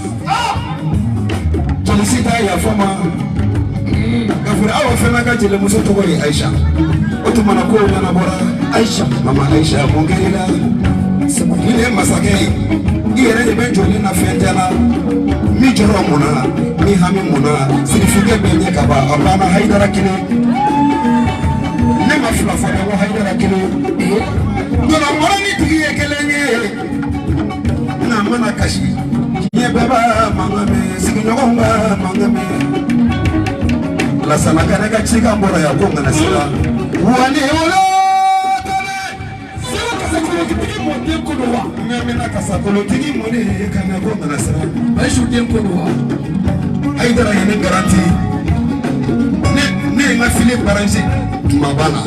Solicita ya fama Gafura awa fema ka jele muso to koyi Aisha Otuma na ko na bora Aisha mama Aisha mongerila Ile masake Iyere de benjo ni na fentela Mi joro muna ni hami muna sirifike bene kaba abana haidara kini ne ma fila fana wa haidara kini dona mora ni tigi ekelenye na mana kashi ye baba mangame siginyogonga mangame la sana kana ka chika mbora ya konga na sila wani ola Mena kasakolo tigi mone kana ko na sara aishu dem ko wa haidara yene garanti ne ma file barange mabana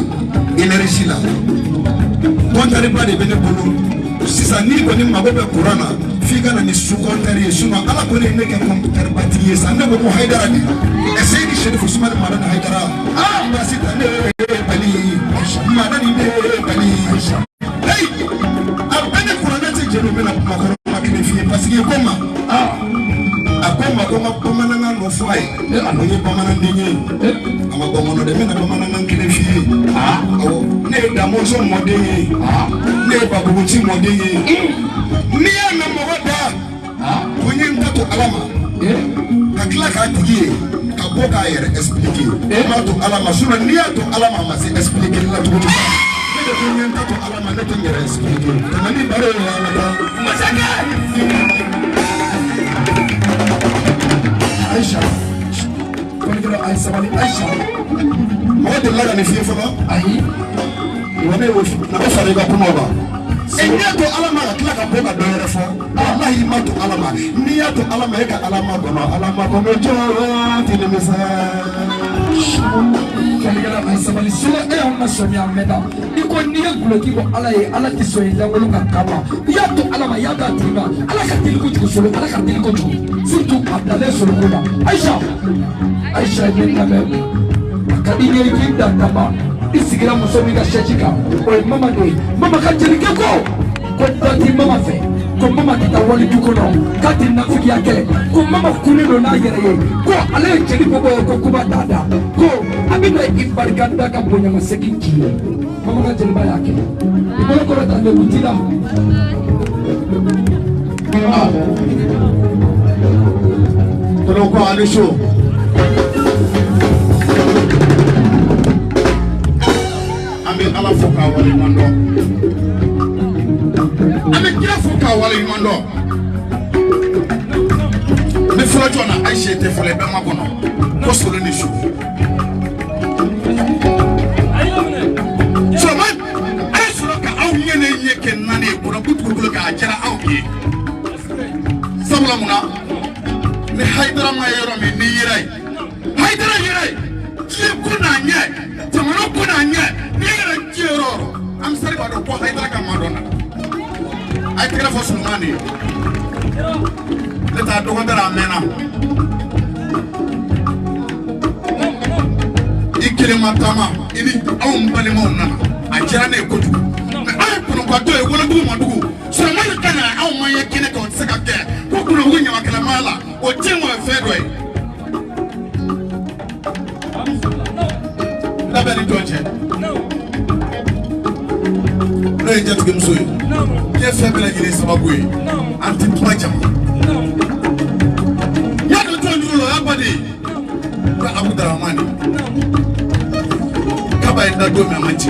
energie la kontari ba de bene bolo sisa ni ko ni magobe qur'ana fika na ni su kontari suma ala ko ne ke computer batterie sa ne ko haidara ni essaye di chef suma de marana haidara ba sita ne bali madani ne bali hey abene qur'ana te jeno mena makoro makine fie parce que koma akoma na no foi anoye koma na ndinye ama bomono de mena koma na nkine fie ne da mozo modenye ne babuti modenye ni ana mogoda kunye mtato alama kakla ka tigie ka boka yere expliquer ma to alama sura ni to alama ma se expliquer la to kunye mtato alama ne to yere expliquer tanani bare la masaka Aisha, kwani Aisha wali Aisha, mmoja laga ni fiye fana, ayi, wane wofi, na ofa rega kumoba. Enyato alama la kila kaboga doyere fo, Allah imatu alama, niyato alama eka alama kono joro tinemesa. Kwani Aisha wali sila ona somi ameda, iko niye kuloki ko ala kiso ila wolo kakama, yato alama yada tiba, ala katili kujuku solo, ala katili kujuku. Surtout Abdallah Solokola. Aisha Yename. Kadini Yinda Kaba. Isigira Musomiga Shachika. Or Mama Day. Mama Kacherikako. Koti Mama Fe. Ko Mama Kitawali Dukono. Kati Nafiki Yake. Ko Mama Kunino Nayere. Ko Ale Chelipobo Kuba Dada. Ko Abina Ibarganda Kaponya Masekinki. Mama Kacheliba Yake. Ibola Korata de Mutila. Toloko Alisho Ambe ala foka wali mando Ambe kila foka wali mando Me fula jona Aisha te fule be makono ko solo ni shu So man Aisha ka aw nyene nyeke nane ko butu ka jara aw ki Sabula muna ni haidara ma yero mi ni yirai haidara yirai ki kuna nye tamano kuna nye ni yira jero am sari ba do ko haidara ka madonna ay kira fo sulmani leta do ngara mena ikile matama ini aw mbale mo na ajira na ekotu ay kuno kwa do e wala du madugu so ma kana aw ma yakine ko saka ke ko kuno wunya wakala mala o timo fedwe la belle toche no e jatu gem soy ke febla jini sababu yi anti pajama ya do to ndulo abadi ka Abu Darahmani kaba enda do me amanchi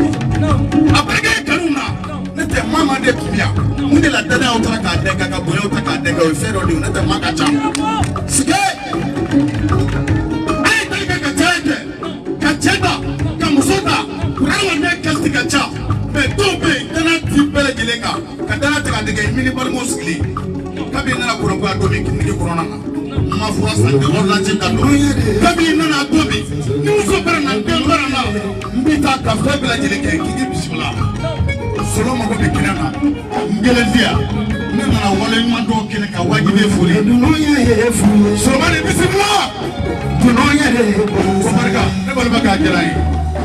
abege kanuna nete mama de kimia munde la dada utara ka deka ka boyo utara ka deka o fero de nete maka cham sike ay deka ka tete ka cheda ka musoda kurawa ne kasti ka cha be tobe dana tipele jilenga ka dana taka deka mini bar mosli kabi na ko ko do mi kinni ko rona ma fuwa sa de wala jinda do kabi na dobi ni muso bara na de bara na mbita ka febla jilenga kiji bismillah solo mo ko be kinana ngelendia ne na wala mando kene ka wajibe fuli dunoya ye fuli so mane bismillah dunoya ye ko barka ne bal baka jirai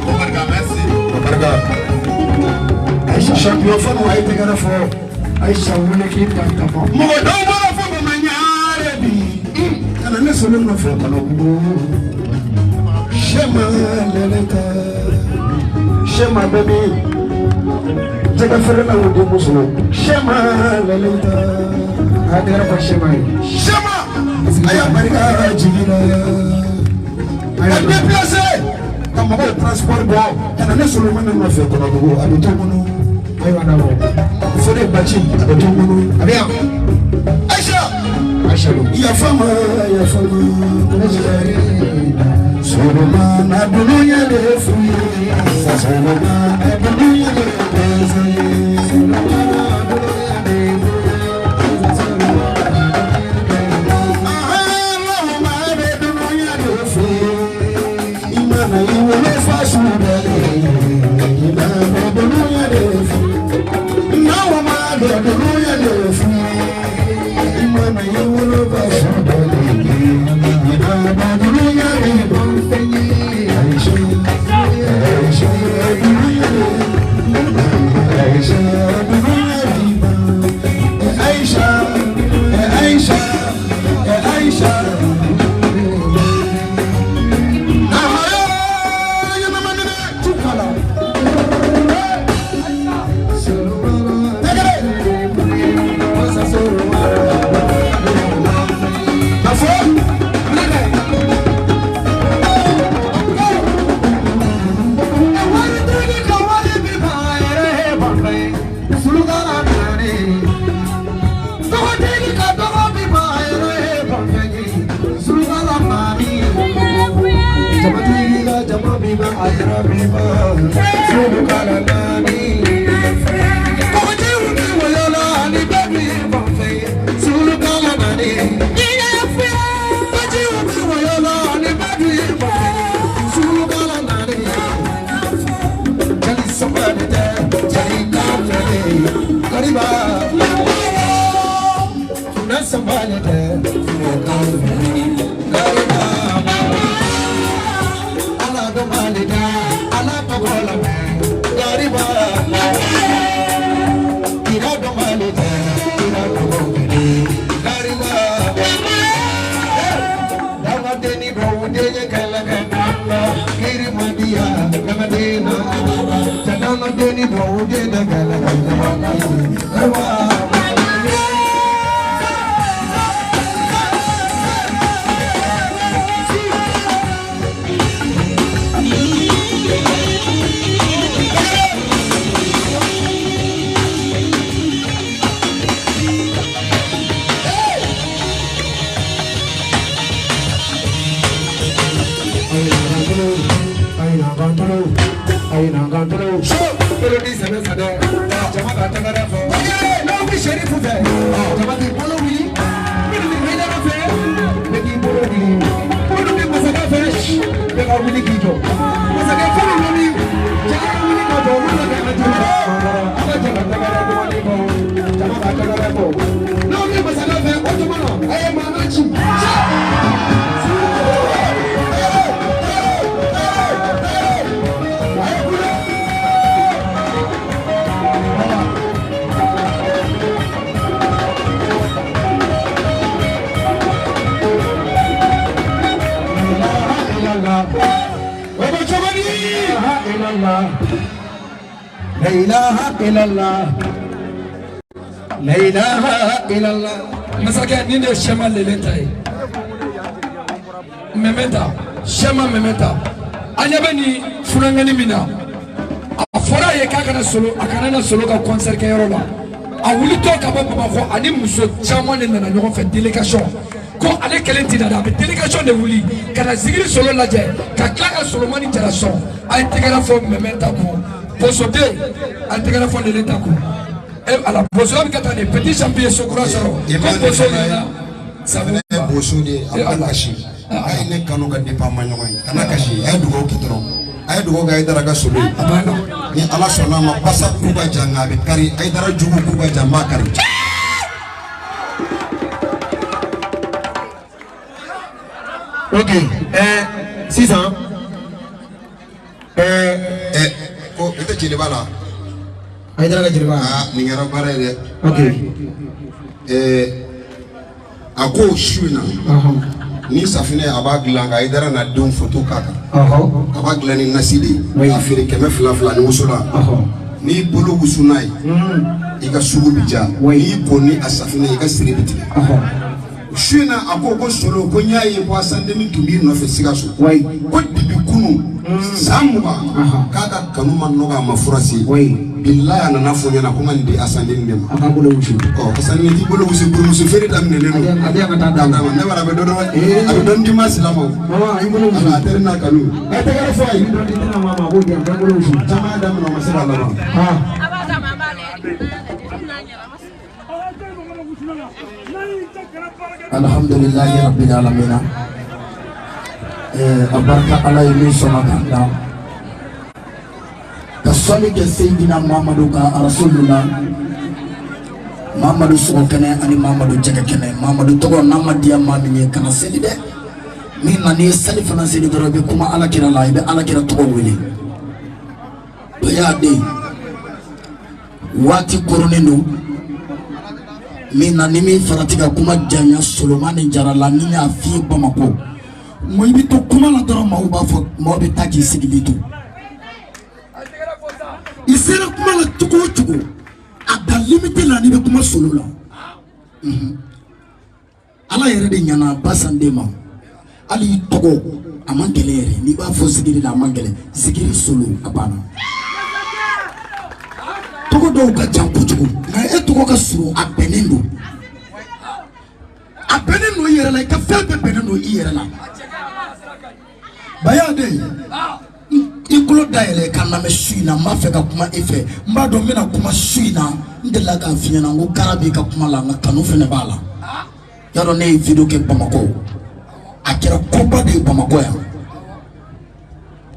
ko barka merci ko barka Aisha champion fa wa ite gara fo Aisha wona ki tanta fo mo do wala fo ma nyaare bi kana ne solo no fo kana ko shema leleka shema baby Jaga ferena wudi musulo Shema lelita Hadera pa shema Shema aya barika jigina aya déplacer kama ko transport bo kana ne solo man na fe ko na go abi to mono ay wana bo fo de bachi abi to mono abi ya Aisha ya fama solo man adunya de fu solo man adunya de La ilaha illallah La ilaha illallah masakɛ nin de ye sɛma lelen ta ye memeta sɛma memeta a ɲɛ bɛ nin funankɛni min na a fɔra a ye k'a kana solo a kana na solo ka concert kɛyɔrɔ la a wulitɔ ka bɔ Bamakɔ ani muso caman de nana ɲɔgɔn fɛ délégation ko ale kelen tɛ na dɛ a bɛ délégation de wuli ka na Zigiri solo lajɛ ka tila ka Solomani Jara sɔn a ye tɛgɛrɛ fɔ memeta ko Bosote a tɛgɛrɛ fɔ lelen ta ko ala boso bɛ ka taa ni petit champion sokura sɔrɔ ko boso nana sabu boso de a b'a kasi a ye ne kanu ka dépa ma ɲɔgɔn ye kana kasi a ye dugawu kɛ dɔrɔn a ye dugawu kɛ a ye dara ka solo a b'a dɔn ni ala sɔnna a ma basa k'u ka jan nka a bɛ kari a ye dara jugu k'u ka jan n b'a kari. Ok sisan ko i tɛ jeliba la. a ye dara ka jeliba nin kɛra baara ye dɛ. ok a ko su in na ni safinɛ a b'a dilan ka i dara na denw foto k'a kan a b'a dilan ni nasi de ye a feere 200 ni wusulan n'i bolo wusu n'a ye i ka sugu bi ja n'i ko ni a safinɛ i ka siri bi tigɛ Shina akoko solo ko nyaye ko asande mi tumbi no fe sigaso way ko dibi kunu samuba kaka kanuma noga mafurasi way billahi ana nafonya na ko ngandi asande ndem akabule wushi oh asande ti bolo wusi buru musu feri tam ne leno ade akata danga ne wala be dodo abe don di maslamo mama ibulu wushi ala terna kanu ate gara fay don di na mama ko di akabule wushi jama dam no masala la ha alhamdulillah rabbil alamin abarka ala yumi somakanda kasali ke sayyidina muhammadu ka rasulullah muhammadu sokene ani muhammadu jagakene muhammadu togo namadiya maminye kana seli de min nani sali fana seli dorobe kuma ala kira la ibe ala kira togo wili do ya de wati koronendo mina nimi faratika kuma janya Solomani jarala nini afi Bamako mo ibi to kuma la doro ma uba fo mo be taki sigilitu isera kuma la tuko ada limite la ni be kuma solola ala yere de nyana basande ma ali togo amangelere ni ba fo sigili la amangele sigili solo abana togo do ka janko tugo na e togo ka suru abenendo yere la ka fel benendo yere la bayade ikulo daele kana me suina mafe ka kuma efe mbado mina kuma suina ndela ka finyana ngo karabe ka kuma la kanu fene bala yaro ne video ke Bamako akira koba de Bamako ya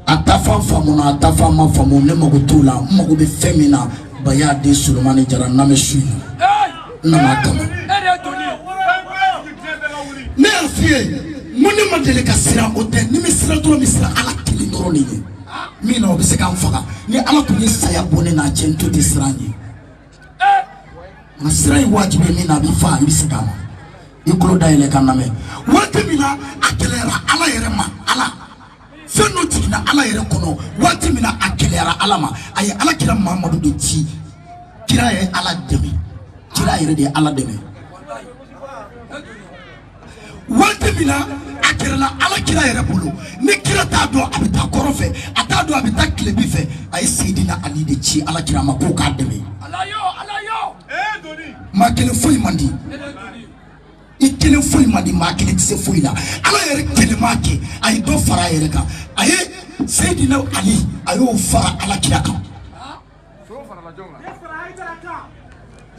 atafa famuna atafa mafamu ne magutula mago be femina bayade Solomani jara na me suina na makama ne afie moni madele ka sira ote ni misira to misira ala kili ndoro ni mi na obi se kan faga ni ala ko ni saya bone na chento de siranye na sirai wajibe mi na bi fa mi se kan ikulo daile kan na me wati mi na akelera ala yere ma ala fenno tigina ala yere kono wati mi na akelera ala ma ay ala kira Muhammadu de ci kira ye ala demi kira yere de ala demi wati mina akirala ala kira yere bolo ni kira ta do abita korofe ata do abita klebi fe ay Seydina Ali de ci ala kira mako ka demi alayo doni makele foy mandi ikele foy mandi makele tse foy la ala yere kele make ay do fara yere ka ay Seydina Ali ayo fara ala kira ka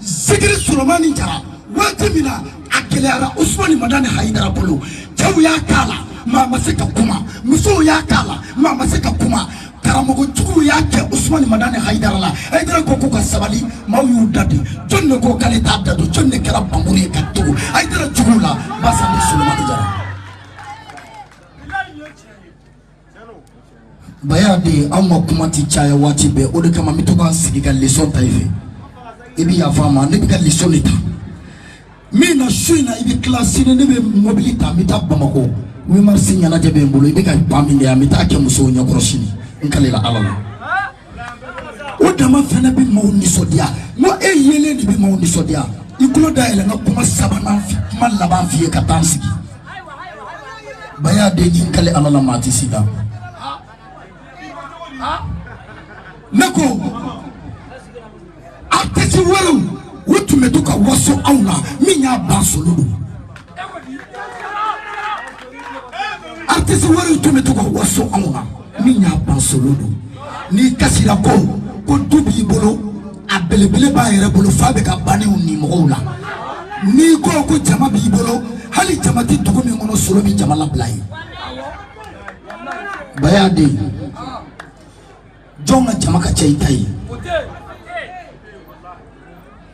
Zikri Solomani jara wati mina akelera Usmani madani Haidara bolo jawu ya kala mama seka kuma muso ya kala mama seka kuma karamogo jugu ya ke Usmani madani Haidara la Haidara ko ka sabali mawu dadi jonne ko kale tabda do jonne kala bamburi ka tugu Haidara jugu la basandi Solomani jara bayadi amma kuma ti chaya wati be ode kama mitoka sigiga leson taife ibi ya fama ne bi ka leson leta mina shuina ibi classe ne be mobilita mita Bamako wi marsi nyana jabe mbolo ibi ka paminde ya mita ke muso nya kroshini nkalela alala o dama fana bi mawni sodia mo e yele ni bi mawni sodia ikulo da ele na kuma sabana fi kuma laban fi ka tansiki baya de nkale alala mati sida nako atesi wero wutu meduka waso auna minya basolulu atesi wero wutu meduka waso auna minya basolulu ni kasira ko dubi bolo abelebele ba yere bolo fa be ka bani uni mogola ni ko jama bi bolo hali jama ti dugo mi ngono solo bi jama la blai bayade jonga jama ka chaitai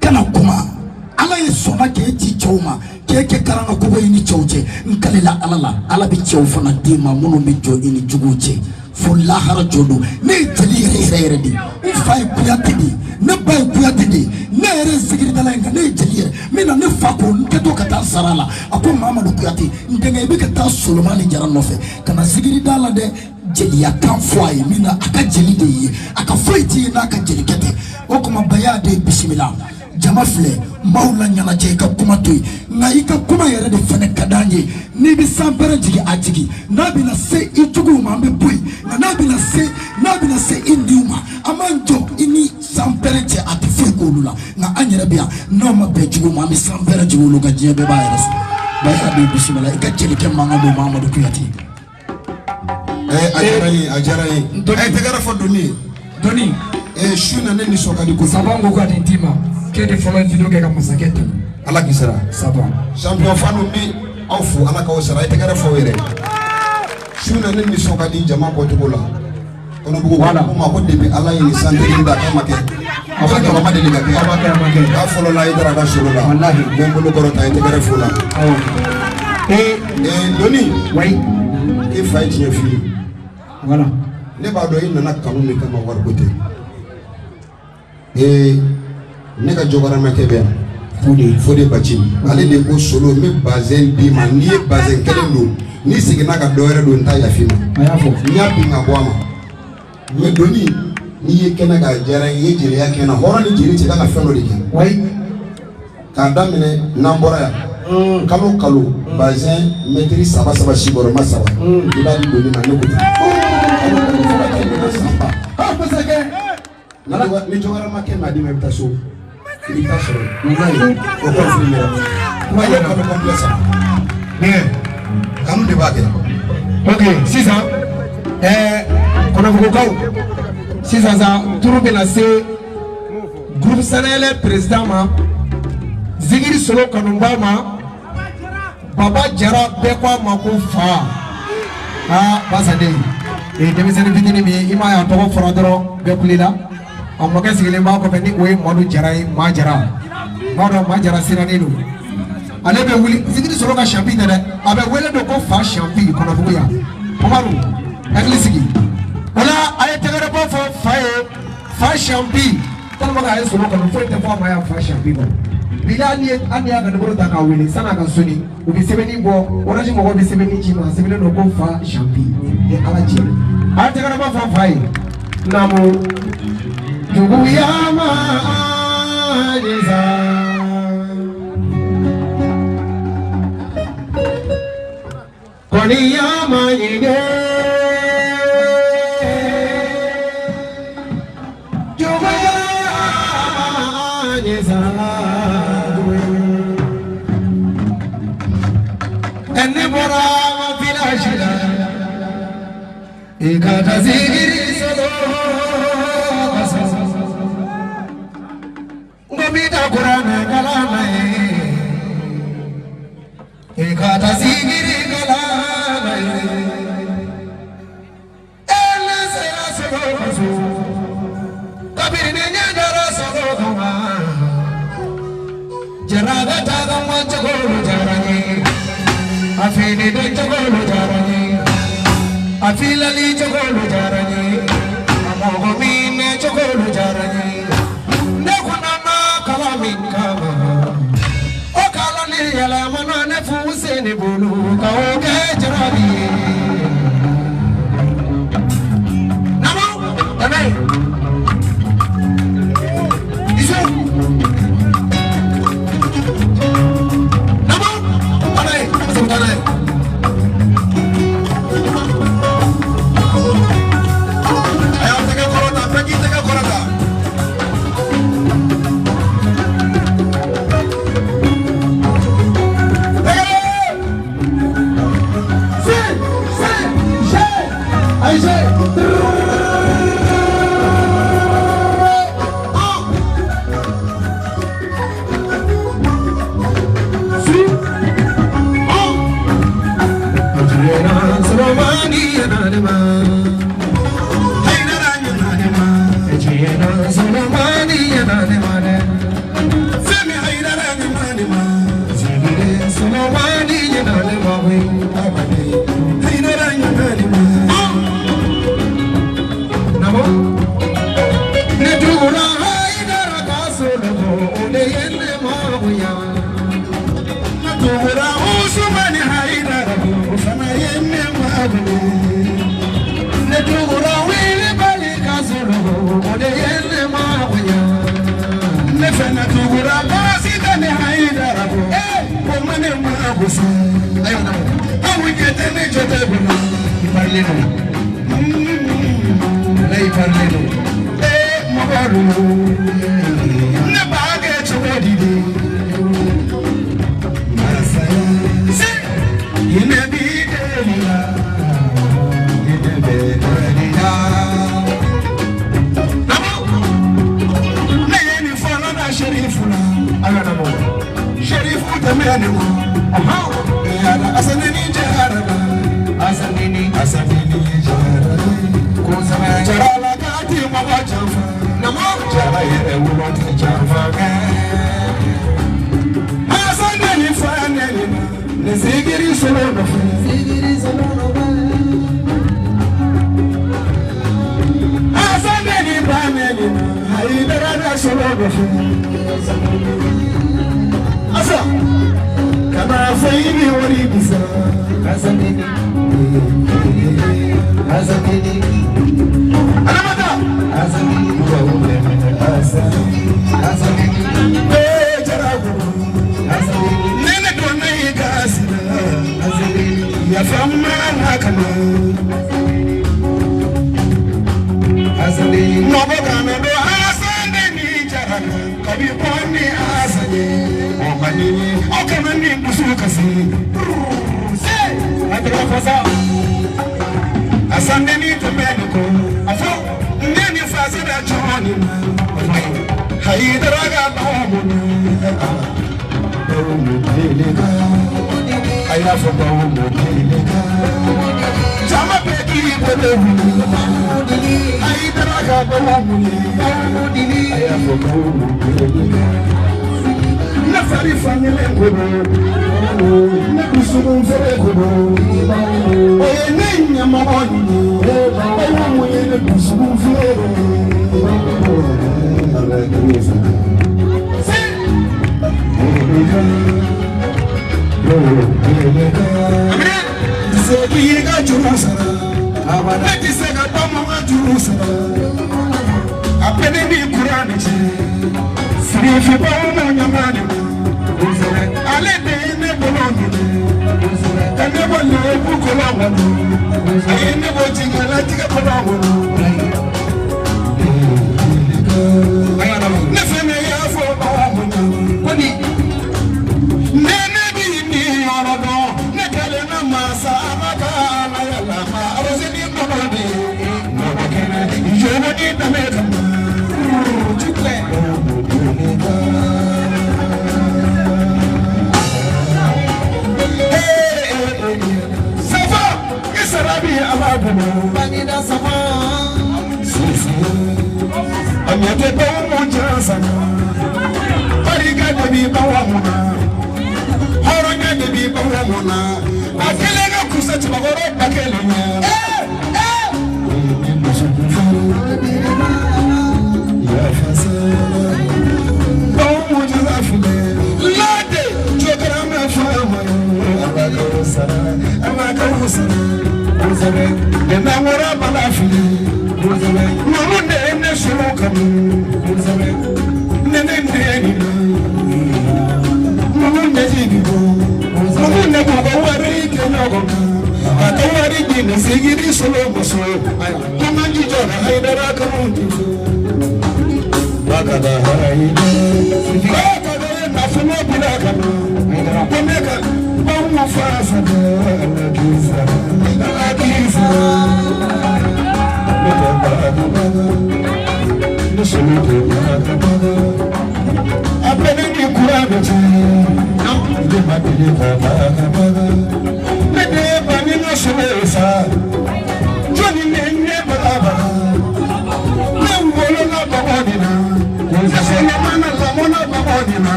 kana kuma ala ye sona ke ti choma ke karanga ko ni chowche nkalela ala bi chow fana dima muno bi jo ini juguche fo lahara jodo ne jeli rere di fay kuyati di ne bay kuyati di ne re zikiri dala nga ne jeli mina ne fako nketo kata sarala ako Muhammadu kuyati ndenga ibe kata Solomani jara nofe kana zikiri dala de jeli ya kan foye mina aka jeli de aka foyti na aka jeli kete o kuma bayade bismillah jama filɛ maaw la ɲɛnajɛ i ka kuma to yen nka i ka kuma yɛrɛ de fɛnɛ ka d'an ye n'i bɛ sanpɛrɛ jigin a jigi n'a bɛna se i juguw ma an bɛ bɔ yen nka n'a bɛna se i niw ma an b'an jɔ i ni sanpɛrɛ cɛ a tɛ foyi k'olu la nka an yɛrɛ bɛ yan n'aw ma bɛn juguw ma an bɛ sanpɛrɛ jigin olu kan diɲɛ bɛɛ b'a yɛrɛ sɔrɔ baya bɛ bisimila i ka jelikɛ mankan don Mahamadu Kuyate. a diyara n ye tɛgɛrɛ fɔ Doni su na ne nisɔn ka di ko Saban ko ka nin d'i ma k'e de fɔlɔ ye video kɛ ka masakɛ tɛmɛ Ala k'i sara Saban champion Fanu bi aw fo Ala k'aw sara i tɛgɛrɛ fɔ yɛrɛ su na ne nisɔn ka di jama bɔcogo la Kɔnɔbugu ko ma ko depuis Ala ye nin santé in da k'a ma kɛ a ka kɛ ma deli ka kɛ k'a fɔlɔ la i taara ka solo la wallahi n bɛ n bolo kɔrɔta i tɛgɛrɛ fo la Doni e fa ye tiɲɛ f'i ye voilà ne b'a dɔn i nana kanu min kama wari ko tɛ ne ka jɔkaramakɛ bɛ yan Fode Baci ale de ko solo n bɛ bazɛn d'i ma n'i ye bazɛn kelen don n'i seginna ka dɔ wɛrɛ don n t'a yafi ma n y'a bin ka bɔ a ma mais Doni n'i ye kɛnɛ ka diyara n ye jeliya kɛnɛ hɔrɔn ni jeli cɛ ka fɛn dɔ de kɛ k'a daminɛ n'an bɔra yan kalo kalo bazɛn mɛtiri 3 sibɔrɔma 3 i b'a di Doni ma ne ko ten ni jɔkaramakɛ m'a di ma i bɛ taa so i bɛ taa sɔrɔ o kɔni fili yɛrɛ kuma ye kalo kɔnpilɛ sa kanu de b'a kɛ ok sisan Kɔnɔbugukaw sisan sa turu bɛna se groupe Sanayɛlɛ président ma Zigiri Solo kanuba ma Baba Jara bɛɛ ko a ma ko fa Basaden denmisɛnnin fitinin min i m'a ye a tɔgɔ fɔra dɔrɔn bɛɛ kulela a mɔkɛ sigilen b'a kɔfɛ ni o ye Madu Jara ye Ma Jara b'a dɔn Ma Jara sirannen don ale bɛ wuli Zigiri Solo ka champi tɛ dɛ a bɛ wele don ko fa champi Kɔnɔbugu yan Umaru hakili sigi o la a ye tɛgɛrɛbɔ fɔ fa ye fa champi tellement que a ye Solo kɔnɔ foyi tɛ fɔ a ma yan fa champi kɔ bila hali n'i y'a ka numéro ta k'a wele san'a ka soni u bɛ sɛbɛnni bɔ Orange mɔgɔw bɛ sɛbɛnni ci ma a sɛbɛnnen don ko fa champi ni Ala cɛ a ye tɛgɛrɛbɔ fɔ fa ye namu juguya ma nisa kɔniya ma ɲinɛ juguya ma nisa ɛni bɔra village la i ka taa Zigiri Solo ngomita kurana kalama i ka taa Zigiri kalama ele sera Solo kaso kabiri ne ɲɛdara Solo kama jaraga taga ma cogolo jaranye afini de cogolo jaranye afilali cogolo jaranye amogo mine cogolo jaranye ne kunana kalamin kama o kalani yala mana ne fuse ni bulu ka o ke jarabi namo tane iso namo tane tane parlez-nous. Allez, parlez-nous. Ne pas être ready. You may be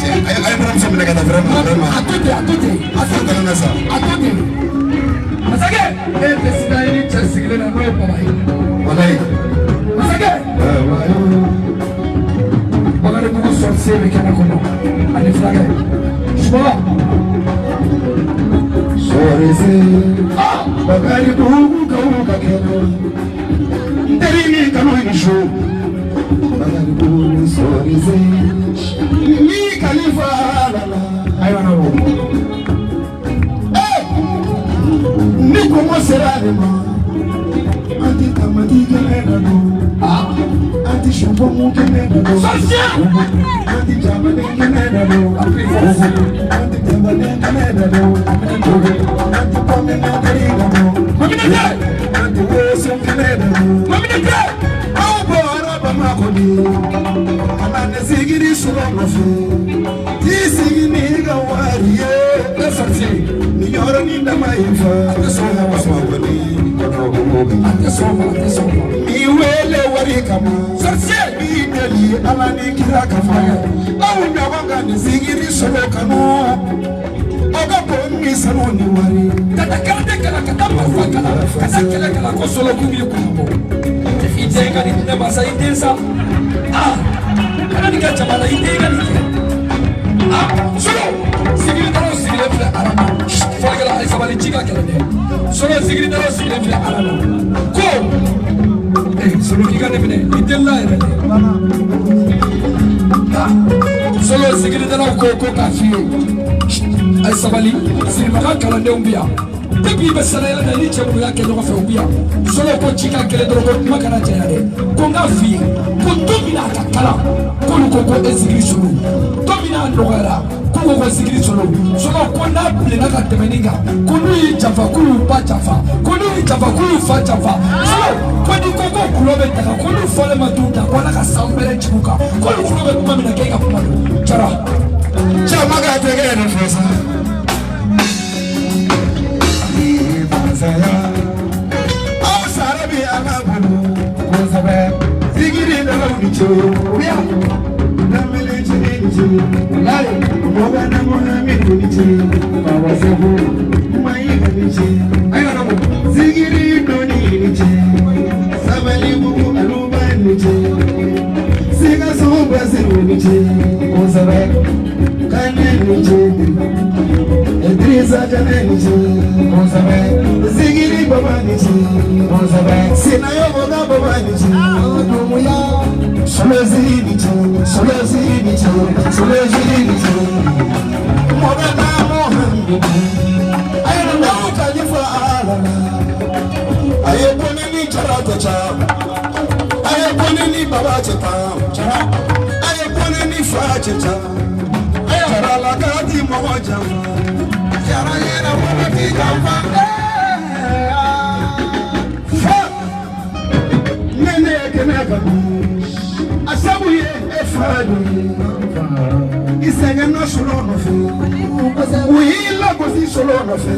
ay borom so mi daga vraiment atote afa kana sa atote masake president ni chesigile na no baba wallahi masake bagare bugu sorcier me kana kono ani flaga shbola sorese bagare bugu ka keno nderi ni kano ni show bagare bugu sorese ni khalifa la la ayo na ro ni como será de ma anti tamati que me dado anti shampoo mu que me dado anti jamane que me dado anti jamane que me dado anti pome me dado anti woso que me dado au bora ba ma ko ni ana ne sigiri solo no fu ti sigini ga wariye sorti ni yoro ni ndama ifa atesoma waswabani kono ngobi atesoma ni wele wari kama sorti ni dali ala ni kira kafaya au ndabanga ni sigiri solo kanu oga ponni sanu ni wari tatakande kala katamba kala kala ko solo kungi kumbo ijenga ni ndama sa intensa kana ni kacha mala ijenga ni solo sigiri dalo sigiri fle arama fogala ay sabali chiga kelene solo sigiri dalo sigiri fle arama ko solo kiga ne bine idella ere solo sigiri dalo ko ka fi ay sabali sigiri maka kala ne umbia depuis be sala yala ni chemu yake no fa umbia solo ko chiga kele dro ko makana tayade ko nga fi ko domina kakala ko sigiri solo domina ndogara ko sigiri solo ko na bile na ka temeninga ko ni jafa kulu pa jafa ko ni jafa kulu fa jafa solo ko di ko kulobe ta ko ni fole matuta ko na ka sambere chibuka ko ni kulobe kuma mina ke ka kuma chara chama ga tegere no fesa saya au sarabi amabu ko sabe sigiri na launi cho ya na mele chinji lai moga na mona mikunji baba sebu mai ganichi ayo na sigiri doni nichi sabali buku aluba nichi siga soba sebu nichi ko sabe kane nichi Idrisa kane nichi ko sabe sigiri baba nichi ko sabe sinayo moga baba nichi dumuya Solozini cho, Mogana Mohammed. I don't know Khalifa Alana. I am Bonini Charatacha. I am Bonini Babacheta. I am Bonini Facheta. I am Alagati Moja. Yarayana Monati Java. Nene Kenaka. Asabuye efadu isenge no solo no fe uila gosi solo no fe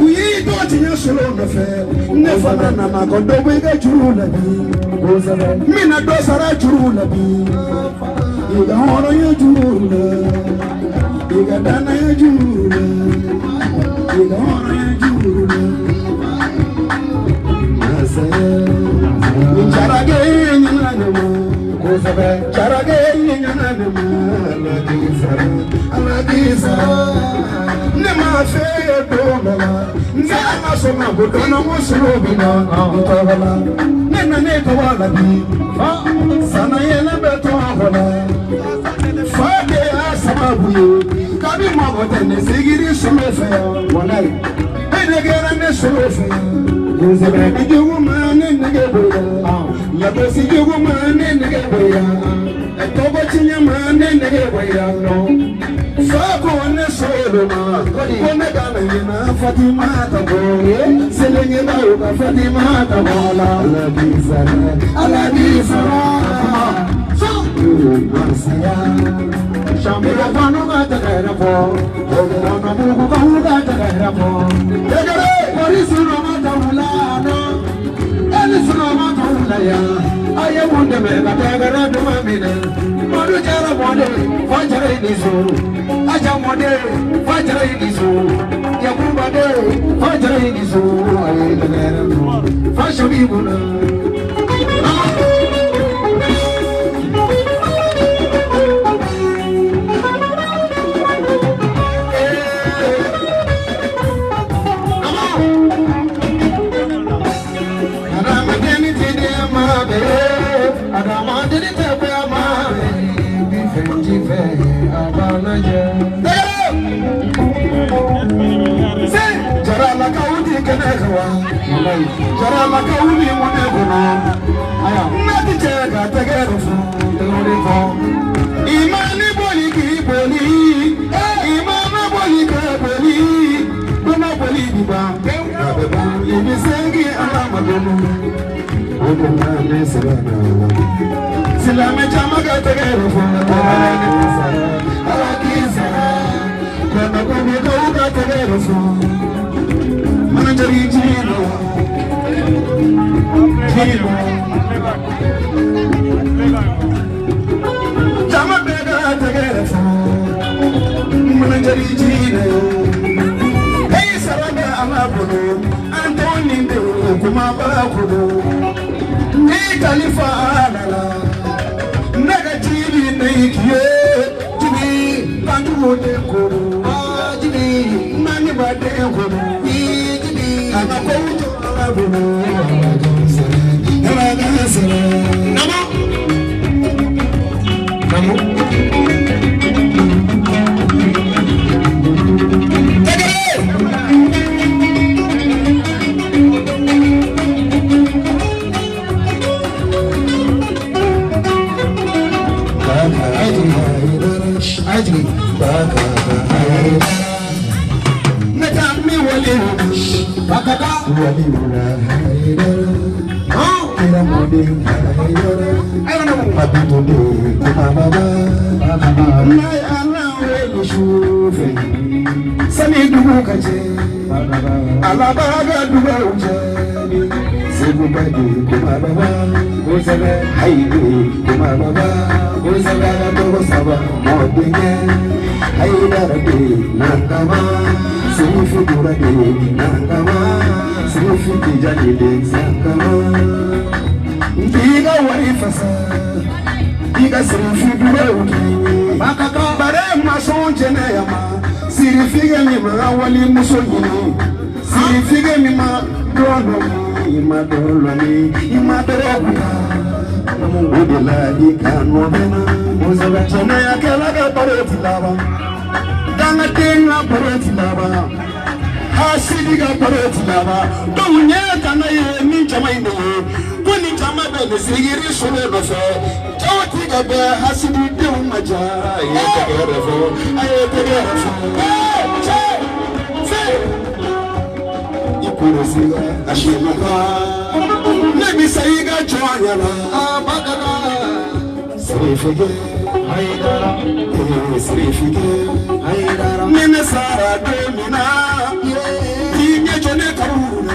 uyi doti nya solo no fe nefana na makondo bega churula bi mina do sara churula bi iga hono ya churula iga dana ya churula iga hono ya churula Charage nyana ko sabe charage nyana alagisa ne ma fe do mala ne ma so ma go do no mo so bi na to bala ne to wala bi sana yena be to wala fa de asama buye kabi ma go tene sigiri so me fe wala ene gera ne so me fe Joseph Jugu mane nege boya ya besi jugu mane nege boya etobo chinya mane nege boya no Fako ne solo ma kone gana yena Fatima tabo selenge bayo ka Fatima tabo la ala bizara so saya Shambira panu ka tagara po ogera na buku ka hu ka tagara po tegere ori suru ma tawla no eli suru ma tawla ya aye munde me la tagara do mamina modu jara mode fajara inizo aja mode fajara inizo ya kumba de fajara inizo aye tagara fashabi buna Jara la kauli mone kono aya nati chega tegero fu tegore ko imani boli ki boli imama boli ka boli bana boli diba abe ba ibi sengi ala madono odo na ne serana silame chama ka tegero fu ala kisa kana ko ni ka tegero fu manajari jino Jama bega tegere fo manajari jino hey sarada amabuno antoni de kuma barakudo ni khalifa alala negativi neikiye jibi bandu de ko jibi mani bade ko jibi amako alabuno Alabaga duba ujani Sebu badi kuma baba Uzaga haidi kuma baba Uzaga dogo saba modinge Haidara di nangama Sirifi dura di nangama Sirifi tijani di sangama Ndiga warifasa Ndiga sirifi dura ujani Makaka bare masonje na yama Sirifige mi ma wali musonyini Sirifige mi ma dono ima dolo ni ima dorobuka Mungu la ikano bena Muzala chana ya kelaga pareti lava Danga tenga pareti lava Hasidiga pareti lava Donye kana ye ni jamaine Kuni jamabe sigiri sule nofe Chawatiga be hasidi de umaja Ayetegerefo Ayetegerefo Ikuresiga Ashimuka Nebi saiga chwanyala Abagana Sirifige Haidara Sirifige Haidara Nene sara demina Tinye jone karuna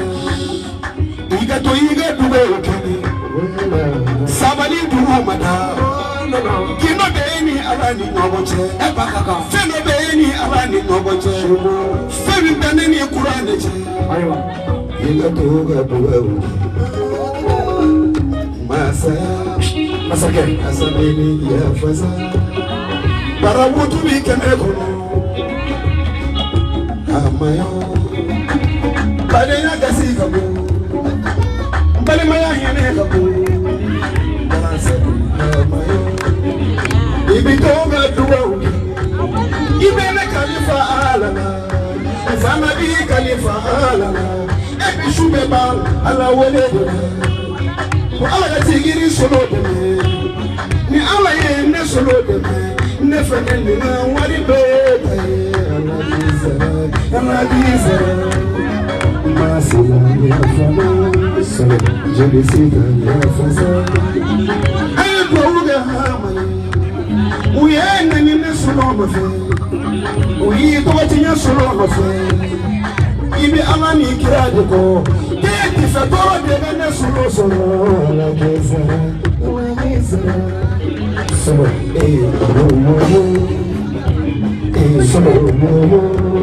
Iga to iga duwe ukeni Sabali duwa mada Kino beni alani noboche Feno beni alani noboche Femi beneni kurane che Iga toga duwe Masake Asabeni ya faza Para wutu bikene kono Amayo Bade ya gasi kabu Bade maya hene kabu Amayo Ibitoga duwa Ibene Khalifa alana Zamabi Khalifa alana Ebi shubeba ala wele ala ga tigiri solo deme ni ala ye ne solo deme ne fene ni na wari be ala dizara masila ya fama solo jeli sita ya fasa ay ko uga hamani uye ni ne solo mafe uyi to tinya solo mafe ibi ala ni kira de ko Isatoro degane solo solo la kesa solo solo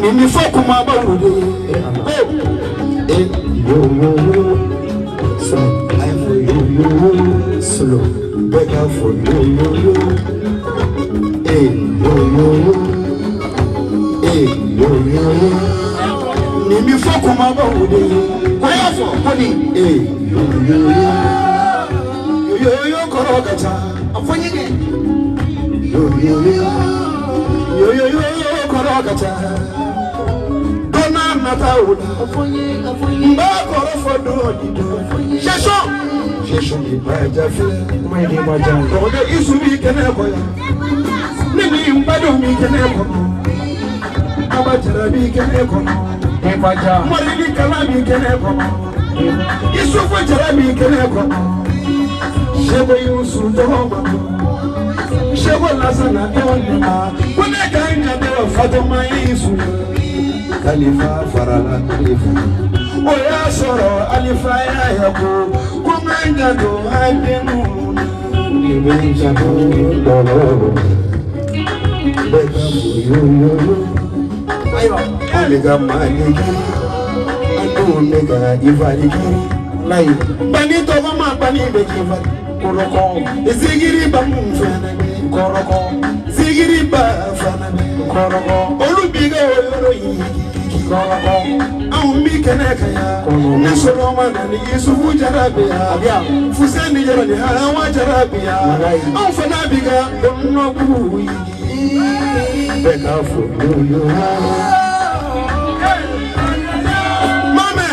Mimi foko mabarude so I for you solo beg out for you Mimi foko mabarude kwaya fo koni yo korogata afanyike yo korogata dona natauna mba korofo do shesho ni baja fe mwede baja ngode isubi kene koya nini mbado mi kene kono abajara mi kene kono baja mwali kala mi kene kono isufu jara mi kene kono shebo yusu dohoma shebo lasana ewanema kone kanya dewa fatoma yesu Khalifa farala khalifa oya soro alifa ya yako kumenya do adenu nimeja do beka yo ayo omega maliki ando omega ivaliki lai bani to mama bani bekiva koroko ezigiri bamufana koroko zigiri ba fana koroko olubiga oyoro yi Aumbi keneka ya Nasoloma nani Yusufu jarabia Fuseni jarani hawa jarabia Aufana biga Dono bui Beka fu Mame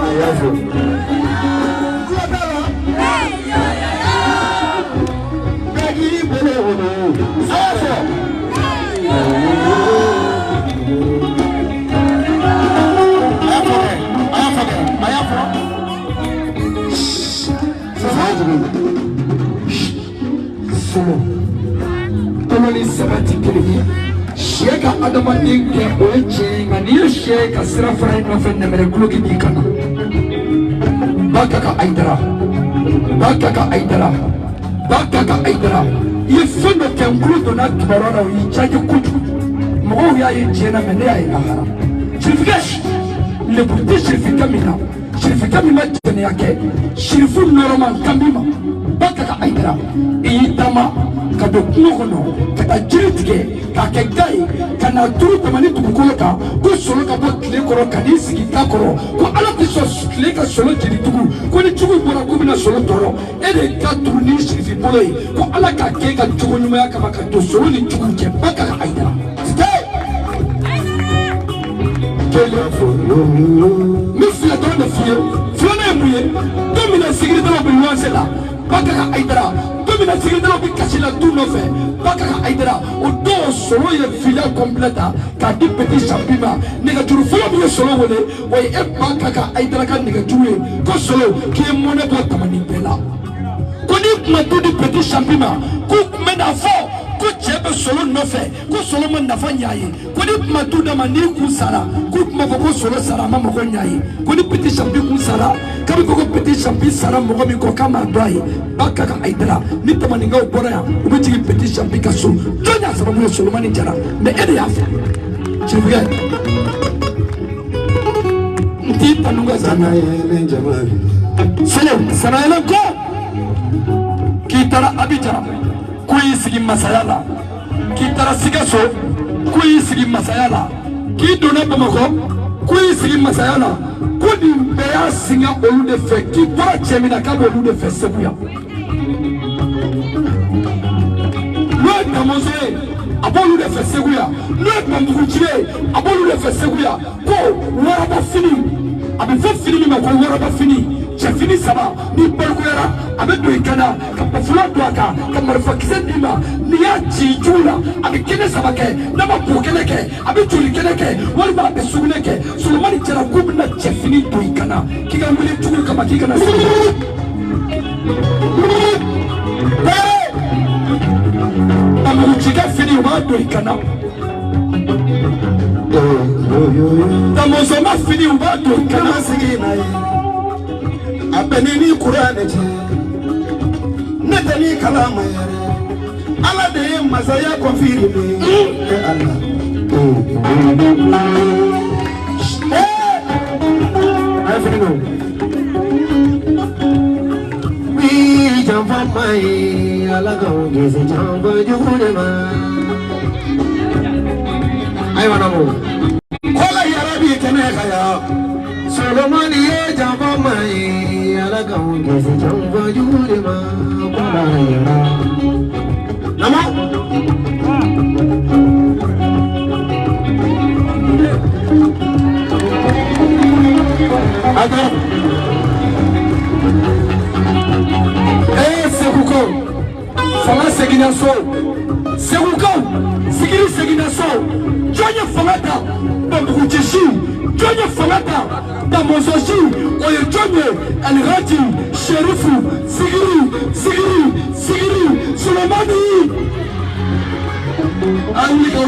Ayafu Begiri bele wono Ayafu Toloni sabati kiri Sheka adama ninge oeche Ngani sheka sirafra ino fenne mere kuluki dikana Bakaka aidara Yifendo kengulu dona kibarona Yichaji kutu Mou ya yijena mene ya inahara Shirifikesh Lebuti shirifika mina Shirifika mima jene yake Shirifu noroman kambima Bakaka aidara Iyitama Kado kunokono Kata jiritike Kake gai Kana turu tamani tukukoloka Ko solo kapa kile koro kanisi kitakoro Ko ala piso kile ka solo jirituku Ko ni chuku mbora kumina solo toro Ede ka turu ni shirifi boloi Ko ala kake ka chuku nyuma ya kama kato solo ni chuku ke Bakaka aidara Mifia donde fie Fiona mouye Domina sigiri dala bi luanse la Bakaka aidara Domina sigiri dala bi kachila tout nofe Bakaka aidara O do solo ye filia completa Ka di petit champima Nega juru folo biye solo wole Woye e bakaka aidara ka nega jure Ko solo Kie mone po tamani pela Koni matu di petit champima Kou mena fo Ko chebe solo nofe Ko solo man nafa nyaye Koni matu dama ni kusara Kou mako solo sara mama ko nyaye Koni petit champi kusara Kabi koko petit champi sara moko mi ko kama doi Bakaka aidara Ni tamani nga ubora ya Ubechigi petit champi kaso Jonya sababu ya solo mani jara Me ede ya fe Chifuge Nti tanunga sana yele jamali Sele sana yele ko Kitara abijara Kui sigi masayala Kitara sigaso Kui sigi masayala Kidona bamako Kui sigi masayala Kodi mbeya singa olu de fe Kitara chemina kabo olu de fe sebuya Lwe tamonsoe Abolu de fe sebuya Lwe mambukuchie Abolu de fe sebuya Ko waraba fini Abifo fini mima kwa waraba fini Chefini saba ni balkuyara abedo ikana kapafula duaka kamarfa kisendima niya chijula abikene sabake nama pokeleke abituli keleke walima abesuguneke Solomani jara kumna chefini do ikana kika mwili chukulu kama kika na amuchika fini wado ikana Tamoso ma fini ubato kana sigina abenini Qur'an ji natani kalama ala de mazaya konfiri Allah I feel we jump on my alago is a jump on you I wanna move. Kola yarabi kenekaya Solomon ye jump on my alago is a jump on you kola yara Namo Aga Seguko Fama Segina So Seguko Sigiri Segina So Jonya Famata Bambukuchishi Jonya Famata Damozoshi Oye Jonya Al-Rati Sherifu Sigiri Solomani Ayulika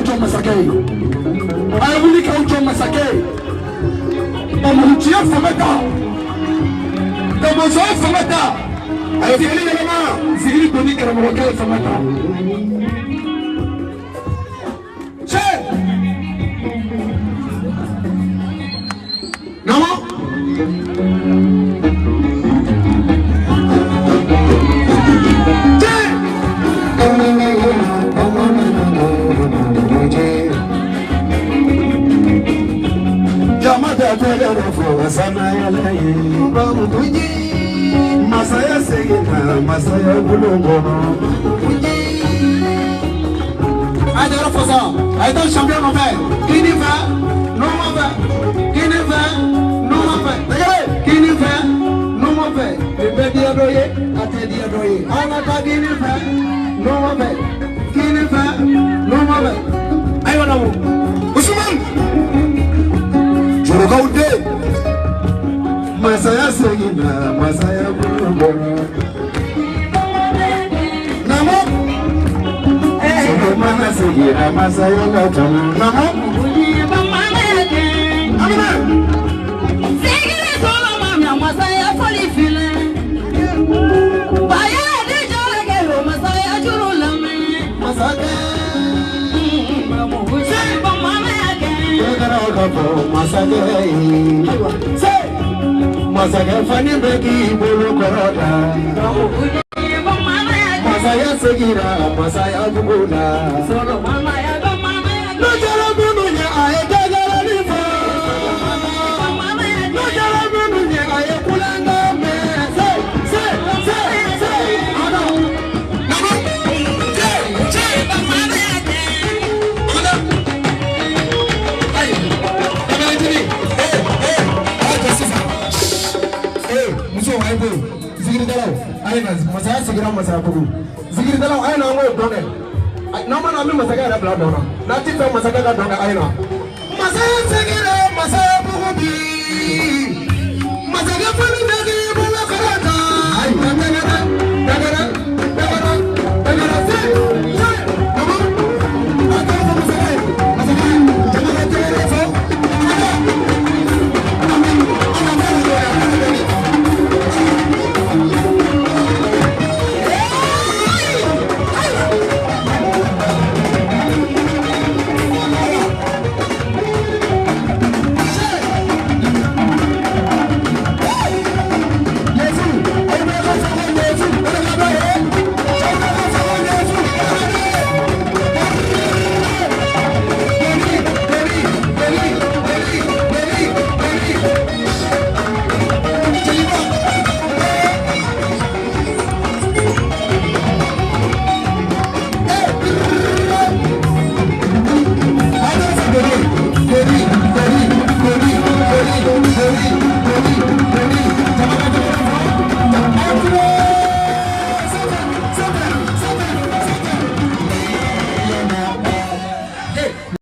Ujo Masakei Bambukuchia Famata Damozoshi Famata Sigiri Boni Karamoka Famata Che Namo Jamada Tele for Sanaya Bamuji Masaya Segina, Masaya Bulungo. I don't know. I don't champion of it. Kinifa, no more. Kinifa, no more. Kinifa, no more. The baby adoye, I tell you adoye. I'm not a Kinifa, no more. Kinifa, no more. I want to move. Usman, you're going to Masaya Segina, Masaya Bulungo. Namo Mana Segina, Masaya Bulungo. Namo Amina Segina Solomon, Masaya Folifile. Baya de Jolagero, Masaya Jurulame. Masaka Mamo Hussein, Mama again. Masaka Masaya Fani Beki Bulu Korota Masaya Segina Masaya Bugula Solo Mama ya Mama ya No jara bunu ya aye jara lifa No jara bunu ya aye kulanga me say Ana Namo Mama ya Ana Ay Kamalitini Muso aibo zikiri dalau aina masaya sigira masaya kudu zikiri dalau aina ngo done na mana mi masaya da bla dona na ti fe masaya da dona aina masaya sigira masaya